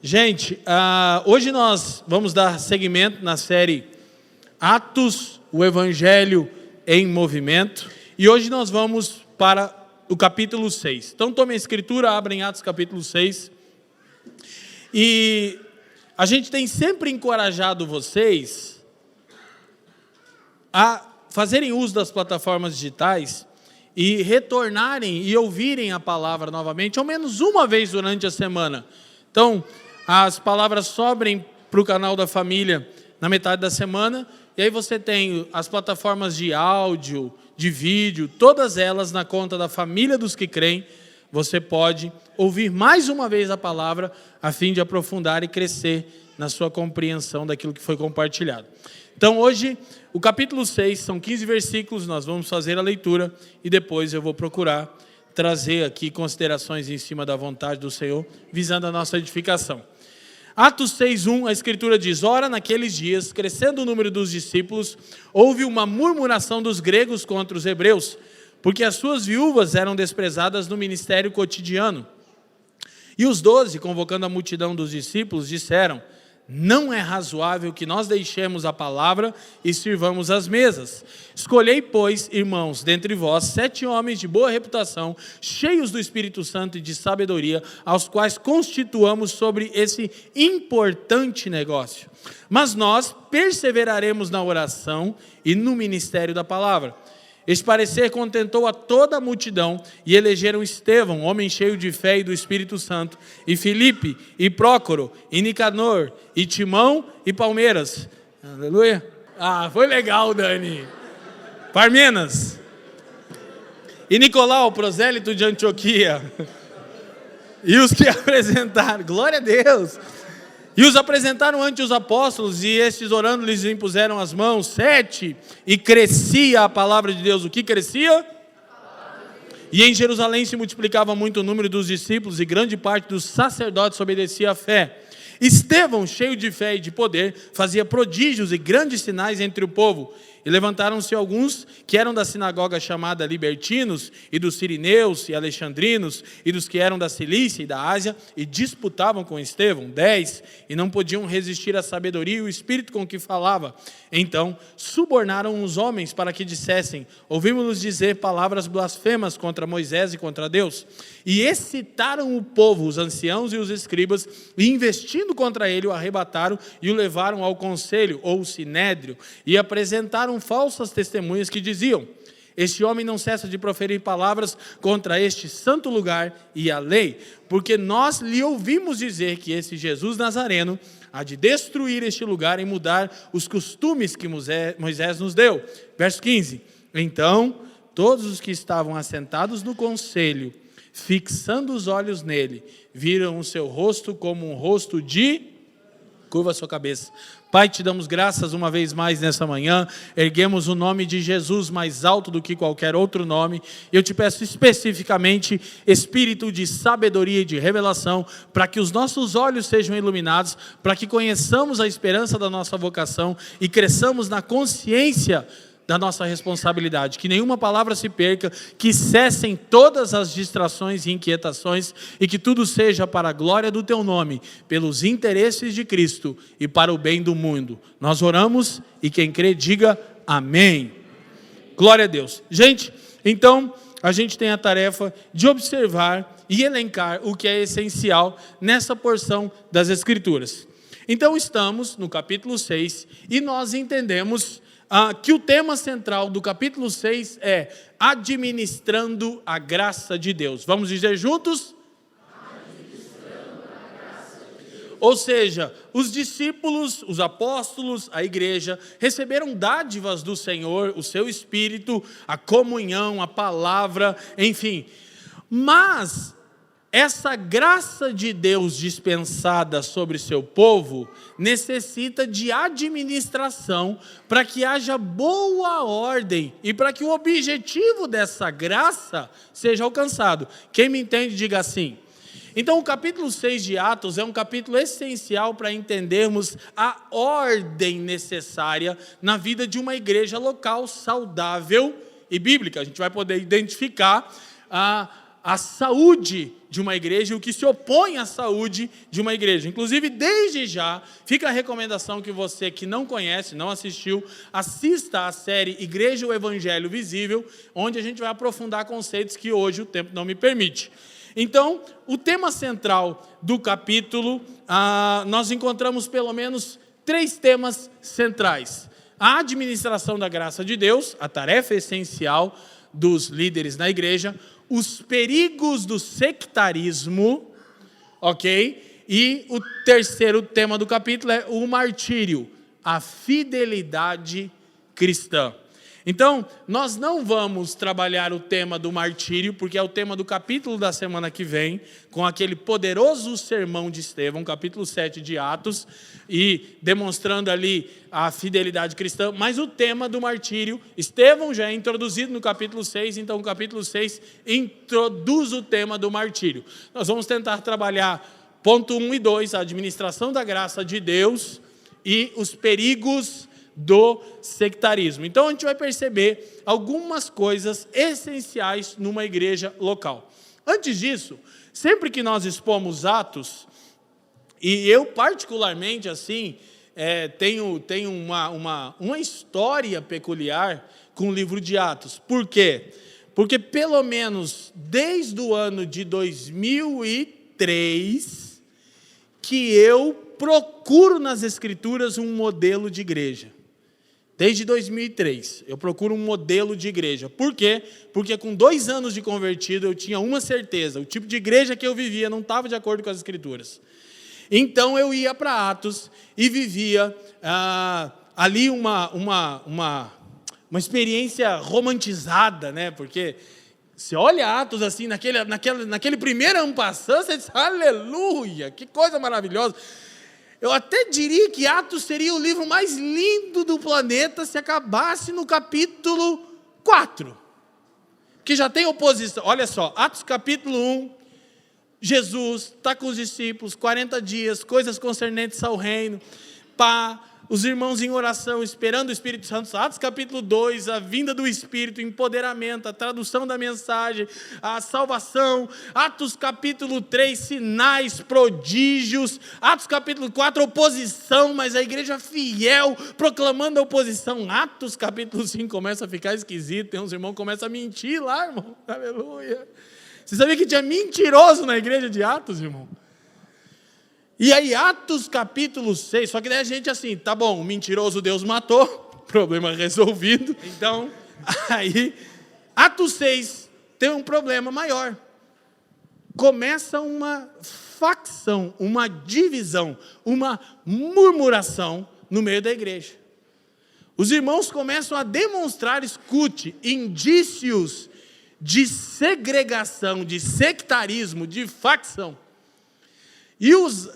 Gente, hoje nós vamos dar seguimento na série Atos, o Evangelho em Movimento. E hoje nós vamos para o capítulo 6. Então tome a escritura, abrem Atos capítulo 6. E a gente tem sempre encorajado vocês a fazerem uso das plataformas digitais e retornarem e ouvirem a palavra novamente, ao menos uma vez durante a semana. Então, as palavras sobem para o canal da família na metade da semana, e aí você tem as plataformas de áudio, de vídeo, todas elas na conta da família dos que creem. Você pode ouvir mais uma vez a palavra, a fim de aprofundar e crescer na sua compreensão daquilo que foi compartilhado. Então hoje, o capítulo 6, são 15 versículos, nós vamos fazer a leitura, e depois eu vou procurar trazer aqui considerações em cima da vontade do Senhor, visando a nossa edificação. Atos 6:1, a Escritura diz: Ora, naqueles dias, crescendo o número dos discípulos, houve uma murmuração dos gregos contra os hebreus, porque as suas viúvas eram desprezadas no ministério cotidiano. E os 12, convocando a multidão dos discípulos, disseram: Não é razoável que nós deixemos a palavra e sirvamos as mesas. Escolhei, pois, irmãos, dentre vós, 7 homens de boa reputação, cheios do Espírito Santo e de sabedoria, aos quais constituamos sobre esse importante negócio. Mas nós perseveraremos na oração e no ministério da palavra. Este parecer contentou a toda a multidão, e elegeram Estevão, homem cheio de fé e do Espírito Santo, e Filipe, e Prócoro, e Nicanor, e Timão, e Palmeiras. Aleluia. Foi legal, Dani. Parmenas. E Nicolau, prosélito de Antioquia. E os que apresentaram, glória a Deus. E os apresentaram ante os apóstolos, e estes orando lhes impuseram as mãos. 7, e crescia a palavra de Deus. O que crescia? E em Jerusalém se multiplicava muito o número dos discípulos, e grande parte dos sacerdotes obedecia à fé. Estevão, cheio de fé e de poder, fazia prodígios e grandes sinais entre o povo. E levantaram-se alguns que eram da sinagoga chamada Libertinos, e dos Sirineus e Alexandrinos, e dos que eram da Cilícia e da Ásia, e disputavam com Estevão. 10, e não podiam resistir à sabedoria e o espírito com que falava. Então subornaram os homens para que dissessem: Ouvimos-los dizer palavras blasfemas contra Moisés e contra Deus. E excitaram o povo, os anciãos e os escribas, e investindo contra ele, o arrebataram e o levaram ao conselho, ou sinédrio, e apresentaram falsas testemunhas que diziam: Este homem não cessa de proferir palavras contra este santo lugar e a lei, porque nós lhe ouvimos dizer que esse Jesus Nazareno há de destruir este lugar e mudar os costumes que Moisés nos deu. Verso 15. Então todos os que estavam assentados no conselho, fixando os olhos nele, viram o seu rosto como um rosto de... Curva a sua cabeça. Pai, te damos graças uma vez mais nessa manhã, erguemos o nome de Jesus mais alto do que qualquer outro nome. Eu te peço especificamente espírito de sabedoria e de revelação, para que os nossos olhos sejam iluminados, para que conheçamos a esperança da nossa vocação e cresçamos na consciência da nossa responsabilidade, que nenhuma palavra se perca, que cessem todas as distrações e inquietações, e que tudo seja para a glória do teu nome, pelos interesses de Cristo e para o bem do mundo. Nós oramos, e quem crê diga amém. Glória a Deus. Gente, então a gente tem a tarefa de observar e elencar o que é essencial nessa porção das Escrituras. Então estamos no capítulo 6, e nós entendemos que o tema central do capítulo 6 é administrando a graça de Deus. Vamos dizer juntos? Administrando a graça de Deus. Ou seja, os discípulos, os apóstolos, a igreja, receberam dádivas do Senhor, o seu Espírito, a comunhão, a palavra, enfim. Mas essa graça de Deus dispensada sobre seu povo necessita de administração para que haja boa ordem e para que o objetivo dessa graça seja alcançado. Quem me entende, diga assim. Então o capítulo 6 de Atos é um capítulo essencial para entendermos a ordem necessária na vida de uma igreja local saudável e bíblica. A gente vai poder identificar a saúde de uma igreja e o que se opõe à saúde de uma igreja. Inclusive, desde já, fica a recomendação que você que não conhece, não assistiu, assista a série Igreja o Evangelho Visível, onde a gente vai aprofundar conceitos que hoje o tempo não me permite. Então, o tema central do capítulo, nós encontramos pelo menos 3 temas centrais. A administração da graça de Deus, a tarefa essencial dos líderes na igreja, os perigos do sectarismo, ok? E o terceiro tema do capítulo é o martírio, a fidelidade cristã. Então, nós não vamos trabalhar o tema do martírio, porque é o tema do capítulo da semana que vem, com aquele poderoso sermão de Estevão, capítulo 7 de Atos, e demonstrando ali a fidelidade cristã, mas o tema do martírio, Estevão já é introduzido no capítulo 6, então o capítulo 6 introduz o tema do martírio. Nós vamos tentar trabalhar ponto 1 e 2, a administração da graça de Deus e os perigos do sectarismo. Então a gente vai perceber algumas coisas essenciais numa igreja local. Antes disso, sempre que nós expomos Atos, e eu particularmente assim, tenho uma história peculiar com o livro de Atos. Por quê? Porque pelo menos desde o ano de 2003, que eu procuro nas Escrituras um modelo de igreja. Desde 2003, eu procuro um modelo de igreja. Por quê? Porque com 2 anos de convertido, eu tinha uma certeza. O tipo de igreja que eu vivia não estava de acordo com as Escrituras. Então, eu ia para Atos e vivia ali uma experiência romantizada, né? Porque você olha Atos assim, naquele primeiro en passant, você diz, aleluia, que coisa maravilhosa. Eu até diria que Atos seria o livro mais lindo do planeta se acabasse no capítulo 4. Que já tem oposição. Olha só, Atos capítulo 1, Jesus está com os discípulos, 40 dias, coisas concernentes ao reino, os irmãos em oração, esperando o Espírito Santo. Atos capítulo 2, a vinda do Espírito, o empoderamento, a tradução da mensagem, a salvação. Atos capítulo 3, sinais, prodígios. Atos capítulo 4, oposição, mas a igreja fiel, proclamando a oposição. Atos capítulo 5 começa a ficar esquisito, tem uns irmãos que começam a mentir lá, irmão. Aleluia. Você sabia que tinha mentiroso na igreja de Atos, irmão? E aí, Atos capítulo 6, só que daí a gente assim, tá bom, o mentiroso Deus matou, problema resolvido. Então, aí, Atos 6 tem um problema maior. Começa uma facção, uma divisão, uma murmuração no meio da igreja. Os irmãos começam a demonstrar, escute, indícios de segregação, de sectarismo, de facção. E isso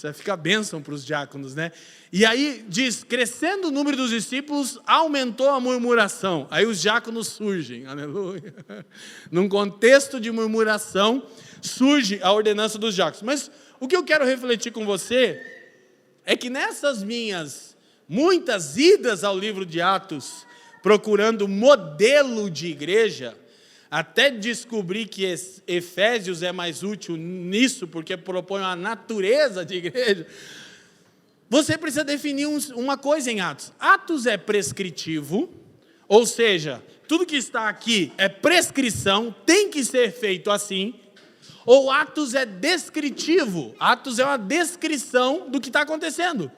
vai ficar bênção para os diáconos, né? E aí diz, crescendo o número dos discípulos, aumentou a murmuração. Aí os diáconos surgem, aleluia. Num contexto de murmuração, surge a ordenança dos diáconos. Mas o que eu quero refletir com você é que nessas minhas muitas idas ao livro de Atos, procurando modelo de igreja, até descobrir que Efésios é mais útil nisso, porque propõe uma natureza de igreja, você precisa definir uma coisa em Atos. Atos é prescritivo, ou seja, tudo que está aqui é prescrição, tem que ser feito assim, ou Atos é descritivo, Atos é uma descrição do que está acontecendo.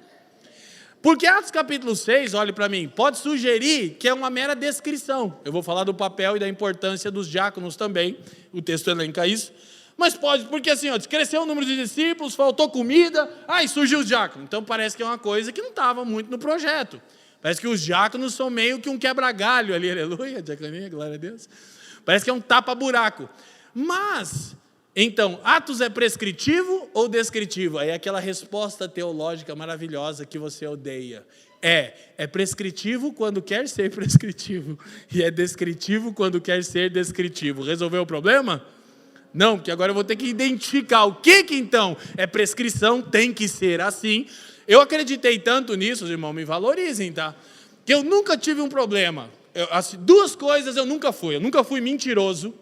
Porque Atos capítulo 6, olhe para mim, pode sugerir que é uma mera descrição. Eu vou falar do papel e da importância dos diáconos também, o texto elenca isso. Mas pode, porque assim, cresceu o número de discípulos, faltou comida, aí surgiu os diáconos. Então parece que é uma coisa que não estava muito no projeto. Parece que os diáconos são meio que um quebra-galho ali, aleluia, diaconia, glória a Deus. Parece que é um tapa-buraco. Mas, então, Atos é prescritivo ou descritivo? Aí é aquela resposta teológica maravilhosa que você odeia. É prescritivo quando quer ser prescritivo. E é descritivo quando quer ser descritivo. Resolveu o problema? Não, porque agora eu vou ter que identificar o que então é prescrição, tem que ser assim. Eu acreditei tanto nisso, os irmãos, me valorizem, tá? Que eu nunca tive um problema. Duas coisas eu nunca fui. Eu nunca fui mentiroso.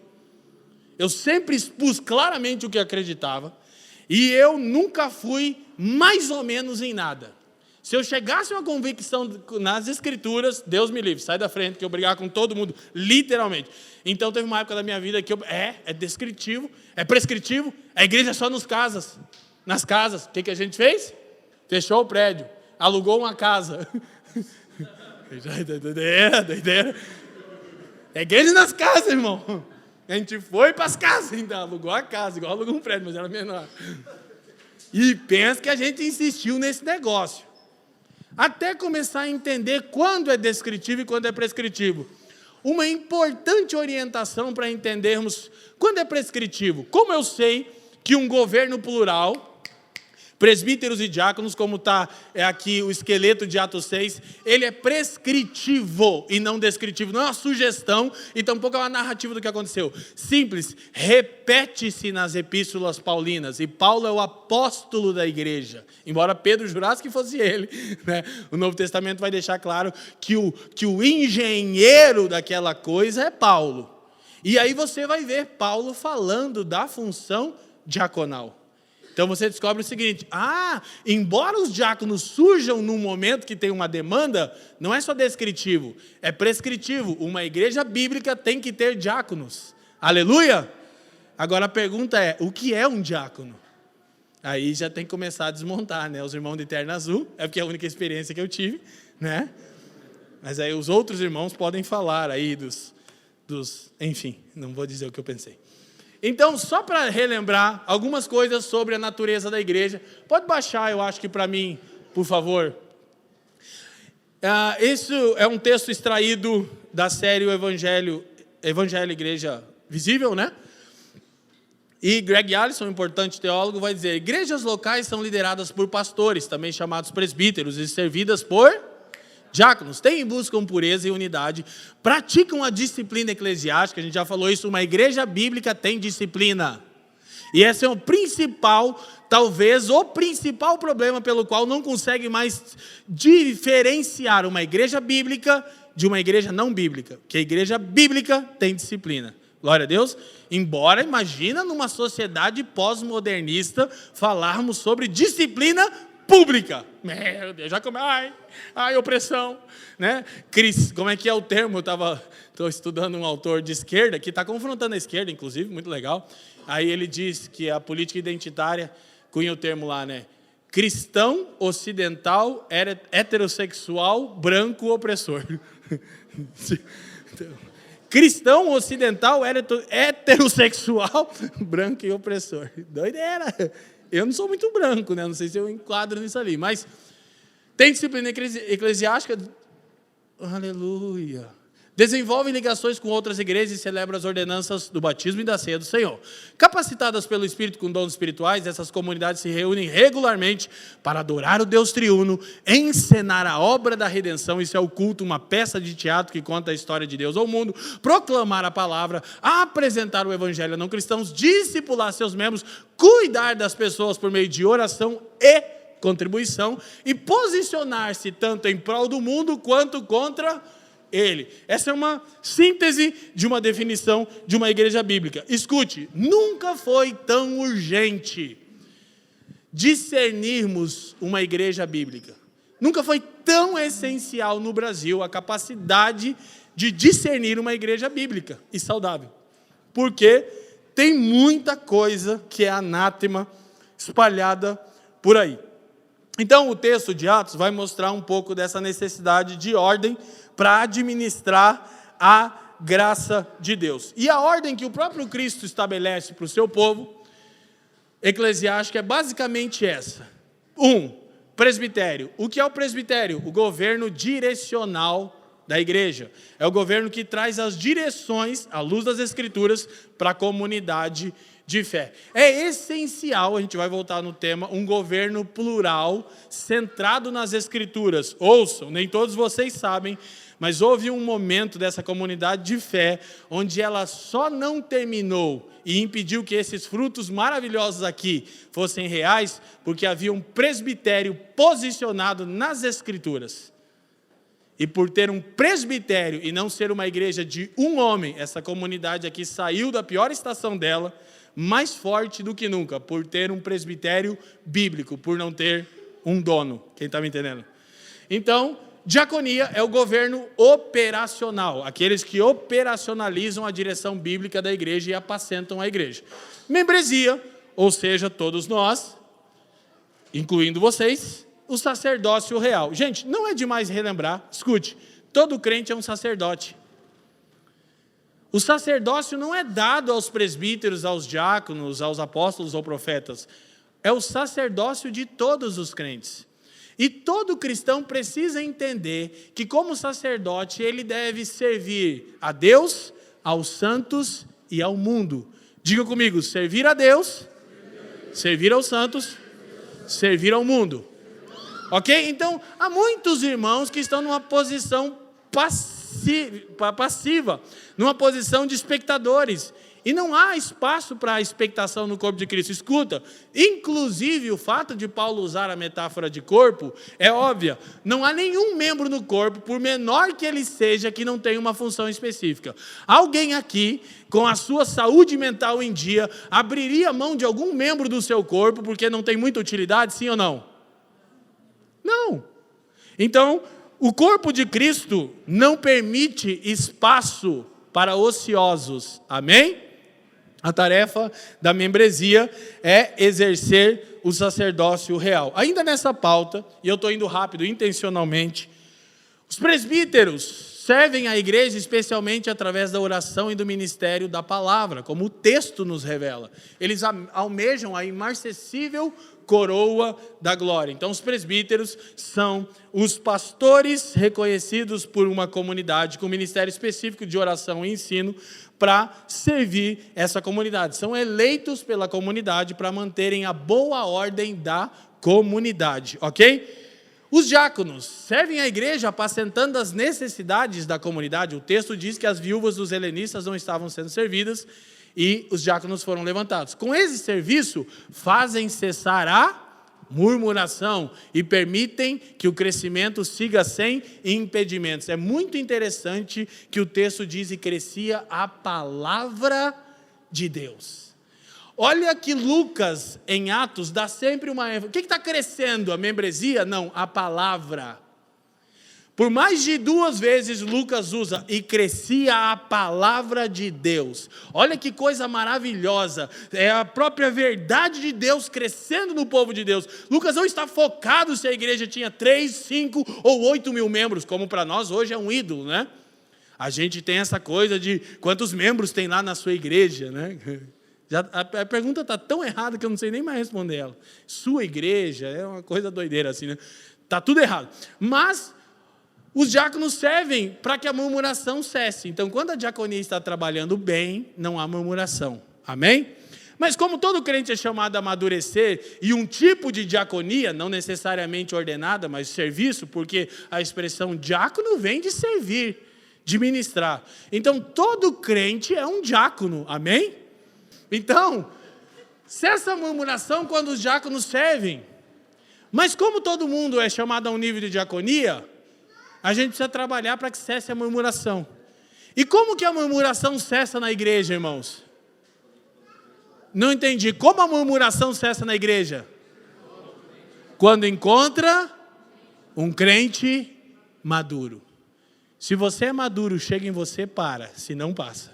Eu sempre expus claramente o que acreditava. E eu nunca fui mais ou menos em nada. Se eu chegasse a uma convicção nas Escrituras, Deus me livre, sai da frente que eu brigar com todo mundo, literalmente. Então teve uma época da minha vida que é descritivo, é prescritivo, a igreja é só nas casas. O que a gente fez? Fechou o prédio, alugou uma casa. Doideira. É igreja nas casas, irmão. A gente foi para as casas, então alugou a casa, igual alugou um prédio, mas era menor. E pensa que a gente insistiu nesse negócio. Até começar a entender quando é descritivo e quando é prescritivo. Uma importante orientação para entendermos quando é prescritivo. Como eu sei que um governo plural, presbíteros e diáconos, como está aqui o esqueleto de Atos 6, ele é prescritivo e não descritivo. Não é uma sugestão e tampouco é uma narrativa do que aconteceu. Simples, repete-se nas epístolas paulinas. E Paulo é o apóstolo da igreja. Embora Pedro jurasse que fosse ele, né? O Novo Testamento vai deixar claro que o engenheiro daquela coisa é Paulo. E aí você vai ver Paulo falando da função diaconal. Então você descobre o seguinte: embora os diáconos surjam num momento que tem uma demanda, não é só descritivo, é prescritivo. Uma igreja bíblica tem que ter diáconos. Aleluia? Agora a pergunta é, o que é um diácono? Aí já tem que começar a desmontar, né? Os irmãos de terno azul, é porque é a única experiência que eu tive, né? Mas aí os outros irmãos podem falar aí enfim, não vou dizer o que eu pensei. Então, só para relembrar algumas coisas sobre a natureza da igreja. Pode baixar, eu acho que para mim, por favor. Isso é um texto extraído da série O Evangelho Igreja Visível, né? E Greg Allison, um importante teólogo, vai dizer: igrejas locais são lideradas por pastores, também chamados presbíteros, e servidas por diáconos. Têm e buscam pureza e unidade, praticam a disciplina eclesiástica. A gente já falou isso, uma igreja bíblica tem disciplina. E esse é o principal, talvez o principal problema pelo qual não consegue mais diferenciar uma igreja bíblica de uma igreja não bíblica. Porque a igreja bíblica tem disciplina. Glória a Deus. Embora, imagina numa sociedade pós-modernista falarmos sobre disciplina pública. Meu Deus, já opressão, né? Como é que é o termo? Estou estudando um autor de esquerda que está confrontando a esquerda, inclusive, muito legal. Aí ele diz que a política identitária cunha o termo lá, né? Cristão, ocidental, heterossexual, branco, opressor. Cristão, ocidental, heterossexual, branco e opressor. Doideira! Eu não sou muito branco, né? Não sei se eu enquadro nisso ali, mas tem disciplina eclesiástica. Aleluia. Desenvolve ligações com outras igrejas e celebra as ordenanças do batismo e da ceia do Senhor. Capacitadas pelo Espírito com dons espirituais, essas comunidades se reúnem regularmente para adorar o Deus triuno, encenar a obra da redenção, isso é o culto, uma peça de teatro que conta a história de Deus ao mundo, proclamar a palavra, apresentar o evangelho a não cristãos, discipular seus membros, cuidar das pessoas por meio de oração e contribuição e posicionar-se tanto em prol do mundo quanto contra ele. Essa é uma síntese de uma definição de uma igreja bíblica. Escute, nunca foi tão urgente discernirmos uma igreja bíblica. Nunca foi tão essencial no Brasil a capacidade de discernir uma igreja bíblica e saudável. Porque tem muita coisa que é anátema espalhada por aí. Então, o texto de Atos vai mostrar um pouco dessa necessidade de ordem para administrar a graça de Deus. E a ordem que o próprio Cristo estabelece para o seu povo eclesiástica é basicamente essa. 1. Presbitério. O que é o presbitério? O governo direcional da igreja. É o governo que traz as direções, à luz das Escrituras, para a comunidade de fé. É essencial, a gente vai voltar no tema, um governo plural, centrado nas Escrituras. Ouçam, nem todos vocês sabem, mas houve um momento dessa comunidade de fé, onde ela só não terminou e impediu que esses frutos maravilhosos aqui fossem reais, porque havia um presbitério posicionado nas Escrituras. e por ter um presbitério e não ser uma igreja de um homem, essa comunidade aqui saiu da pior estação dela, mais forte do que nunca, por ter um presbitério bíblico, por não ter um dono. Quem está me entendendo? Então, diaconia é o governo operacional, aqueles que operacionalizam a direção bíblica da igreja e apacentam a igreja. Membresia, ou seja, todos nós, incluindo vocês, o sacerdócio real. Gente, não é demais relembrar, escute, todo crente é um sacerdote. O sacerdócio não é dado aos presbíteros, aos diáconos, aos apóstolos ou profetas. É o sacerdócio de todos os crentes. E todo cristão precisa entender que, como sacerdote, ele deve servir a Deus, aos santos e ao mundo. Diga comigo, servir a Deus, servir aos santos, servir ao mundo. Ok? Então, há muitos irmãos que estão numa posição passiva, numa posição de espectadores. E não há espaço para a expectação no corpo de Cristo. Escuta, inclusive o fato de Paulo usar a metáfora de corpo é óbvia. Não há nenhum membro no corpo, por menor que ele seja, que não tenha uma função específica. Alguém aqui, com a sua saúde mental em dia, abriria mão de algum membro do seu corpo porque não tem muita utilidade, sim ou não? Não. Então, o corpo de Cristo não permite espaço para ociosos. Amém? A tarefa da membresia é exercer o sacerdócio real. Ainda nessa pauta, e eu estou indo rápido intencionalmente, os presbíteros servem a igreja especialmente através da oração e do ministério da palavra, como o texto nos revela. Eles almejam a imarcessível coroa da glória. Então, os presbíteros são os pastores reconhecidos por uma comunidade com ministério específico de oração e ensino para servir essa comunidade. São eleitos pela comunidade para manterem a boa ordem da comunidade, ok? Os diáconos servem a igreja apacentando as necessidades da comunidade. O texto diz que as viúvas dos helenistas não estavam sendo servidas e os diáconos foram levantados. Com esse serviço, fazem cessar a murmuração e permitem que o crescimento siga sem impedimentos. É muito interessante que o texto diz: e crescia a palavra de Deus. Olha que Lucas, em Atos, dá sempre uma ênfase. O que está crescendo? A membresia? Não, a palavra. Por mais de 2 vezes Lucas usa, e crescia a palavra de Deus. Olha que coisa maravilhosa. É a própria verdade de Deus crescendo no povo de Deus. Lucas não está focado se a igreja tinha 3, 5 ou 8 mil membros, como para nós hoje é um ídolo, né? A gente tem essa coisa de quantos membros tem lá na sua igreja, né? A pergunta está tão errada que eu não sei nem mais responder ela. Sua igreja é uma coisa doideira assim, né? Está tudo errado. Mas os diáconos servem para que a murmuração cesse. Então, quando a diaconia está trabalhando bem, não há murmuração. Amém? Mas como todo crente é chamado a amadurecer, e um tipo de diaconia, não necessariamente ordenada, mas serviço, porque a expressão diácono vem de servir, de ministrar. Então, todo crente é um diácono. Amém? Então, cessa a murmuração quando os diáconos servem. Mas como todo mundo é chamado a um nível de diaconia, a gente precisa trabalhar para que cesse a murmuração. E como que a murmuração cessa na igreja, irmãos? Não entendi. Como a murmuração cessa na igreja? Quando encontra um crente maduro. Se você é maduro, chega em você, para. Se não, passa.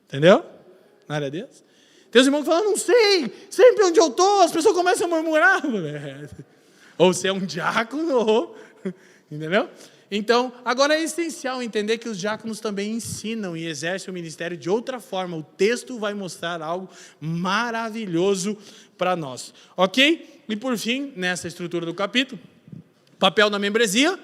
Entendeu? Glória a Deus. Tem os irmãos que falam: não sei, sempre onde eu estou, as pessoas começam a murmurar. Ou você é um diácono, ou... Entendeu? Então, agora é essencial entender que os diáconos também ensinam e exercem o ministério de outra forma. O texto vai mostrar algo maravilhoso para nós. Ok? E por fim, nessa estrutura do capítulo, papel da membresia: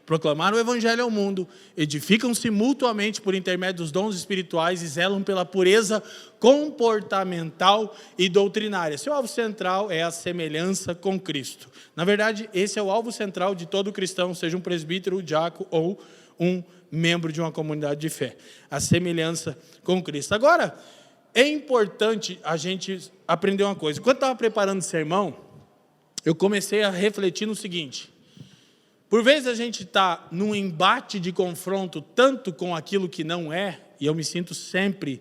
proclamar o evangelho ao mundo, edificam-se mutuamente por intermédio dos dons espirituais e zelam pela pureza comportamental e doutrinária. Seu alvo central é a semelhança com Cristo. Na verdade, esse é o alvo central de todo cristão, seja um presbítero, um diácono ou um membro de uma comunidade de fé. A semelhança com Cristo. Agora, é importante a gente aprender uma coisa. Quando eu estava preparando o sermão, eu comecei a refletir no seguinte: Por vezes a gente está num embate de confronto tanto com aquilo que não é, e eu me sinto sempre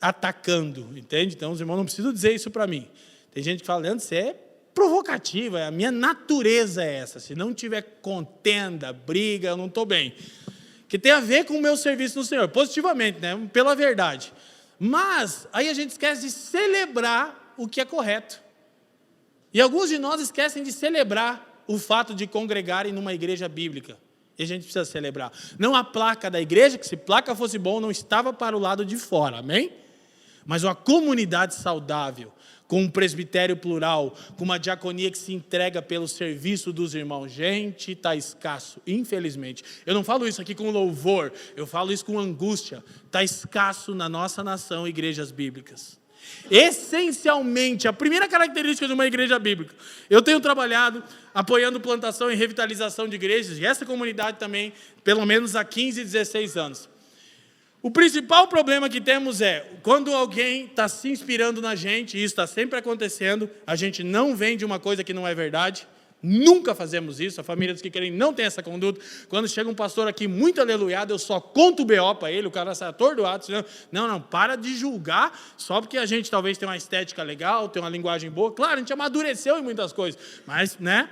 atacando, entende? Então os irmãos não precisam dizer isso para mim. Tem gente que fala, Leandro, você é provocativo, a minha natureza é essa. Se não tiver contenda, briga, eu não estou bem. Que tem a ver com o meu serviço no Senhor, positivamente, né? Pela verdade. Mas aí a gente esquece de celebrar o que é correto. E alguns de nós esquecem de celebrar o fato de congregarem numa igreja bíblica. E a gente precisa celebrar. Não a placa da igreja, que se placa fosse bom, não estava para o lado de fora, amém? Mas uma comunidade saudável, com um presbitério plural, com uma diaconia que se entrega pelo serviço dos irmãos. Gente, está escasso, infelizmente. Eu não falo isso aqui com louvor, eu falo isso com angústia. Está escasso na nossa nação igrejas bíblicas. Essencialmente, a primeira característica de uma igreja bíblica. Eu tenho trabalhado apoiando plantação e revitalização de igrejas, e essa comunidade também, pelo menos há 15, 16 anos. O principal problema que temos é, quando alguém está se inspirando na gente, e isso está sempre acontecendo, a gente não vende uma coisa que não é verdade, nunca fazemos isso, a família dos que querem não tem essa conduta. Quando chega um pastor aqui muito aleluiado, eu só conto o BO para ele, o cara sai atordoado, não, para de julgar, só porque a gente talvez tenha uma estética legal, tem uma linguagem boa, claro, a gente amadureceu em muitas coisas, mas, né,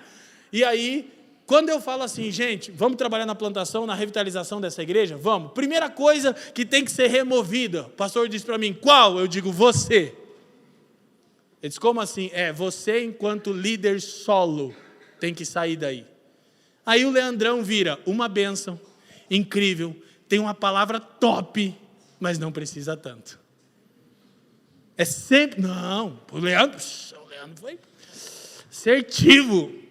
e aí, quando eu falo assim, gente, vamos trabalhar na plantação, na revitalização dessa igreja? Vamos. Primeira coisa que tem que ser removida. O pastor disse para mim, qual? Eu digo, você. Ele disse, como assim? Você enquanto líder solo tem que sair daí. Aí o Leandrão vira uma bênção, incrível, tem uma palavra top, mas não precisa tanto. É sempre, não, o Leandro foi assertivo.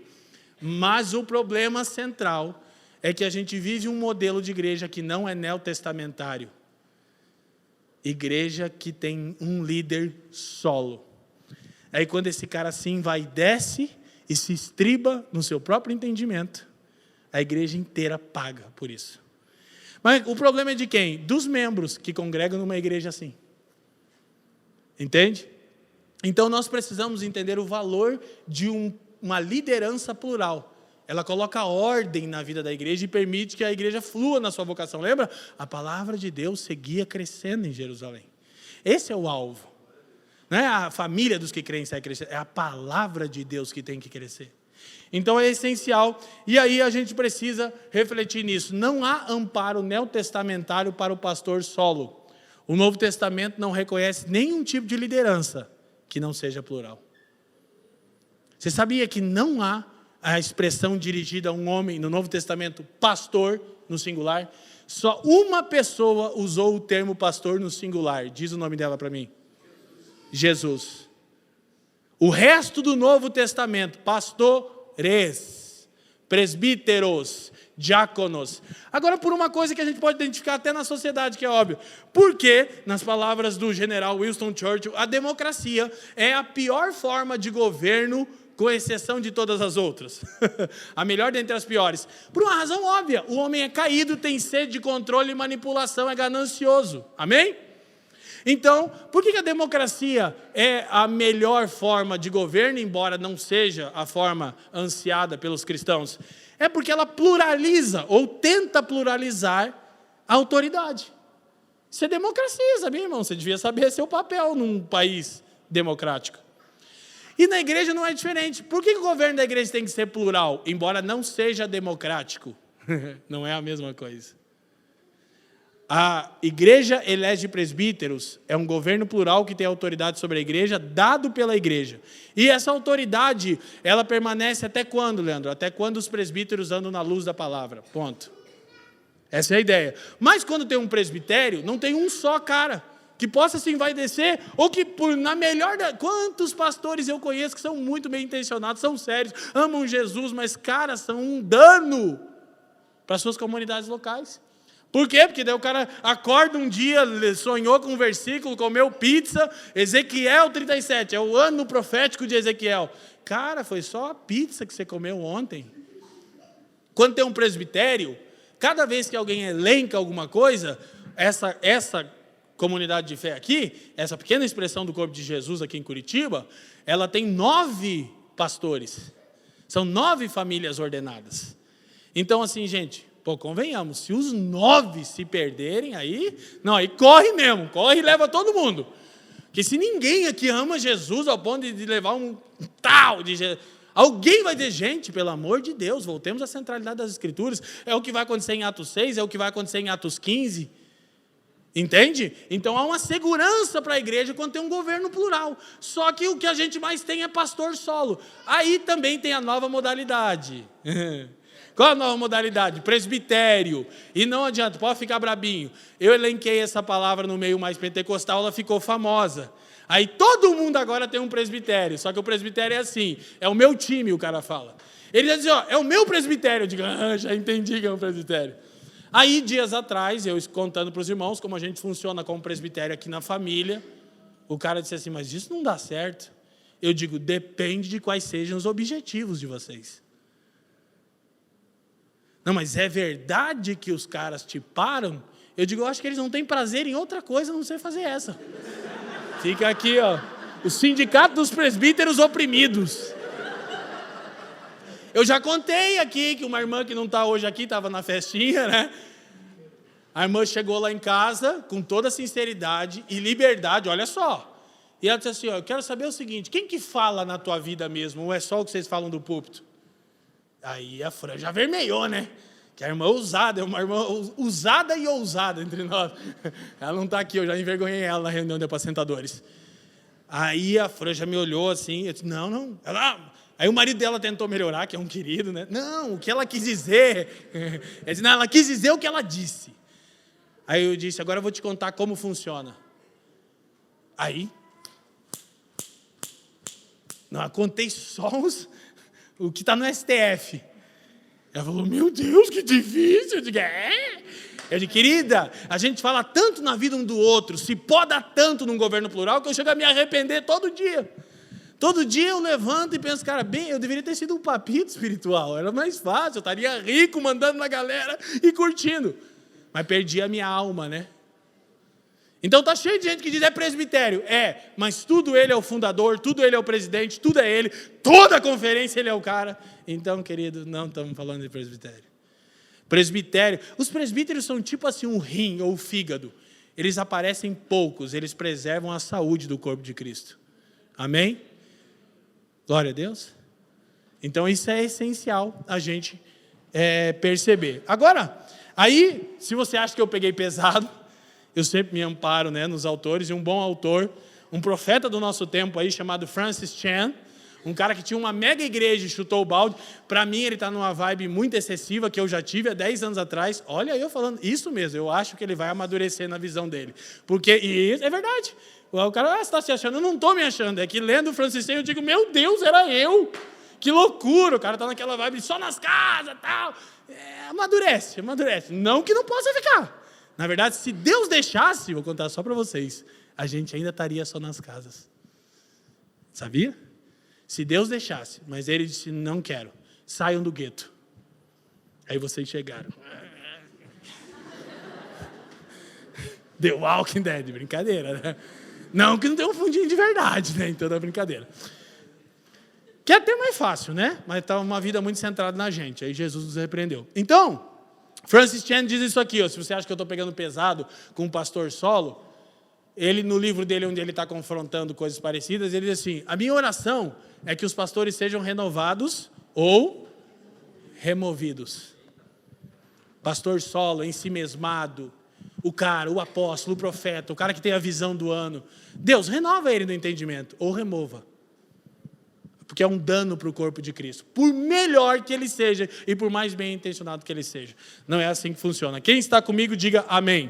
Mas o problema central é que a gente vive um modelo de igreja que não é neotestamentário. Igreja que tem um líder solo. Aí quando esse cara assim vai e desce e se estriba no seu próprio entendimento, a igreja inteira paga por isso. Mas o problema é de quem? Dos membros que congregam numa igreja assim. Entende? Então nós precisamos entender o valor de uma liderança plural. Ela coloca ordem na vida da igreja e permite que a igreja flua na sua vocação. Lembra? A palavra de Deus seguia crescendo em Jerusalém. Esse é o alvo. Não é a família dos que creem sai crescendo, é a palavra de Deus que tem que crescer. Então é essencial, e aí a gente precisa refletir nisso. Não há amparo neotestamentário para o pastor solo. O Novo Testamento não reconhece nenhum tipo de liderança que não seja plural. Você sabia que não há a expressão dirigida a um homem no Novo Testamento, pastor, no singular? Só uma pessoa usou o termo pastor no singular. Diz o nome dela para mim. Jesus. O resto do Novo Testamento, pastores, presbíteros, diáconos. Agora, por uma coisa que a gente pode identificar até na sociedade, que é óbvio. Porque, nas palavras do general Winston Churchill, a democracia é a pior forma de governo, com exceção de todas as outras. A melhor dentre as piores. Por uma razão óbvia. O homem é caído, tem sede de controle e manipulação, é ganancioso. Amém? Então, por que a democracia é a melhor forma de governo, embora não seja a forma ansiada pelos cristãos? É porque ela pluraliza, ou tenta pluralizar, a autoridade. Isso é democracia, sabia, irmão? Você devia saber seu papel num país democrático. E na igreja não é diferente. Por que o governo da igreja tem que ser plural? Embora não seja democrático. Não é a mesma coisa. A igreja elege presbíteros, é um governo plural que tem autoridade sobre a igreja, dado pela igreja. E essa autoridade, ela permanece até quando, Leandro? Até quando os presbíteros andam na luz da palavra. Ponto. Essa é a ideia. Mas quando tem um presbitério, não tem um só cara que possa se envaidecer, ou que na melhor quantos pastores eu conheço que são muito bem intencionados, são sérios, amam Jesus, mas cara, são um dano para as suas comunidades locais. Por quê? Porque daí o cara acorda um dia, sonhou com um versículo, comeu pizza, Ezequiel 37, é o ano profético de Ezequiel. Cara, foi só a pizza que você comeu ontem. Quando tem um presbitério, cada vez que alguém elenca alguma coisa, essa comunidade de fé aqui, essa pequena expressão do corpo de Jesus aqui em Curitiba, ela tem 9 pastores. São 9 famílias ordenadas. Então, assim, gente, convenhamos, se os 9 se perderem, aí corre mesmo, corre e leva todo mundo. Porque se ninguém aqui ama Jesus ao ponto de levar um tal de Jesus, alguém vai dizer, gente, pelo amor de Deus, voltemos à centralidade das Escrituras. É o que vai acontecer em Atos 6, é o que vai acontecer em Atos 15. Entende? Então há uma segurança para a igreja quando tem um governo plural. Só que o que a gente mais tem é pastor solo. Aí também tem a nova modalidade. Qual a nova modalidade? Presbitério. E não adianta, pode ficar brabinho. Eu elenquei essa palavra no meio mais pentecostal, ela ficou famosa. Aí todo mundo agora tem um presbitério. Só que o presbitério é assim, é o meu time, o cara fala. Ele diz assim, é o meu presbitério. Eu digo, já entendi que é um presbitério. Aí, dias atrás, eu contando para os irmãos como a gente funciona como presbitério aqui na família, o cara disse assim, mas isso não dá certo. Eu digo, depende de quais sejam os objetivos de vocês. Não, mas é verdade que os caras te param? Eu digo, eu acho que eles não têm prazer em outra coisa, a não ser fazer essa. Fica aqui, ó, o sindicato dos presbíteros oprimidos. Eu já contei aqui que uma irmã que não está hoje aqui, estava na festinha, né? A irmã chegou lá em casa com toda sinceridade e liberdade, olha só. E ela disse assim, eu quero saber o seguinte, quem que fala na tua vida mesmo? Ou é só o que vocês falam do púlpito? Aí a Fran já vermelhou, né? Que a irmã ousada, é uma irmã usada e ousada entre nós. Ela não está aqui, eu já envergonhei ela na reunião de apacentadores. Aí a Fran já me olhou assim, eu disse, não. Aí o marido dela tentou melhorar, que é um querido, né? Não, o que ela quis dizer. Ele disse, não, ela quis dizer o que ela disse. Aí eu disse, agora eu vou te contar como funciona. Aí, não, contei só o que está no STF. Ela falou, meu Deus, que difícil. Eu digo, Eu digo, querida, a gente fala tanto na vida um do outro, se poda tanto num governo plural, que eu chego a me arrepender todo dia. Todo dia eu levanto e penso, cara, eu deveria ter sido um papito espiritual, era mais fácil, eu estaria rico, mandando na galera e curtindo. Mas perdi a minha alma, né? Então está cheio de gente que diz, é presbitério. Mas tudo ele é o fundador, tudo ele é o presidente, tudo é ele, toda a conferência ele é o cara. Então, querido, não estamos falando de presbitério. Presbitério, os presbíteros são tipo assim um rim ou fígado. Eles aparecem poucos, eles preservam a saúde do corpo de Cristo. Amém? Glória a Deus. Então isso é essencial a gente perceber. Agora, aí, se você acha que eu peguei pesado, eu sempre me amparo, né, nos autores, e um bom autor, um profeta do nosso tempo aí, chamado Francis Chan, um cara que tinha uma mega igreja e chutou o balde. Para mim, ele está numa vibe muito excessiva, que eu já tive há 10 anos atrás. Olha, eu falando isso mesmo, eu acho que ele vai amadurecer na visão dele. Porque, e é verdade, o cara, você está se achando? Eu não estou me achando, é que lendo o Francis Chan, eu digo, meu Deus, era eu. Que loucura, o cara está naquela vibe só nas casas e tal. Amadurece. Não que não possa ficar. Na verdade, se Deus deixasse, vou contar só para vocês, a gente ainda estaria só nas casas. Sabia? Se Deus deixasse, mas ele disse, não quero, saiam do gueto. Aí vocês chegaram. The Walking Dead, brincadeira, né? Não que não tem um fundinho de verdade, né, em toda a brincadeira. Que é até mais fácil, né? Mas está uma vida muito centrada na gente, aí Jesus nos repreendeu. Então, Francis Chan diz isso aqui, se você acha que eu estou pegando pesado com um pastor solo, ele no livro dele, onde ele está confrontando coisas parecidas, ele diz assim, a minha oração é que os pastores sejam renovados ou removidos. Pastor solo, ensimesmado, o cara, o apóstolo, o profeta, o cara que tem a visão do ano. Deus, renova ele no entendimento, ou remova. Porque é um dano para o corpo de Cristo. Por melhor que ele seja e por mais bem intencionado que ele seja. Não é assim que funciona. Quem está comigo, diga amém.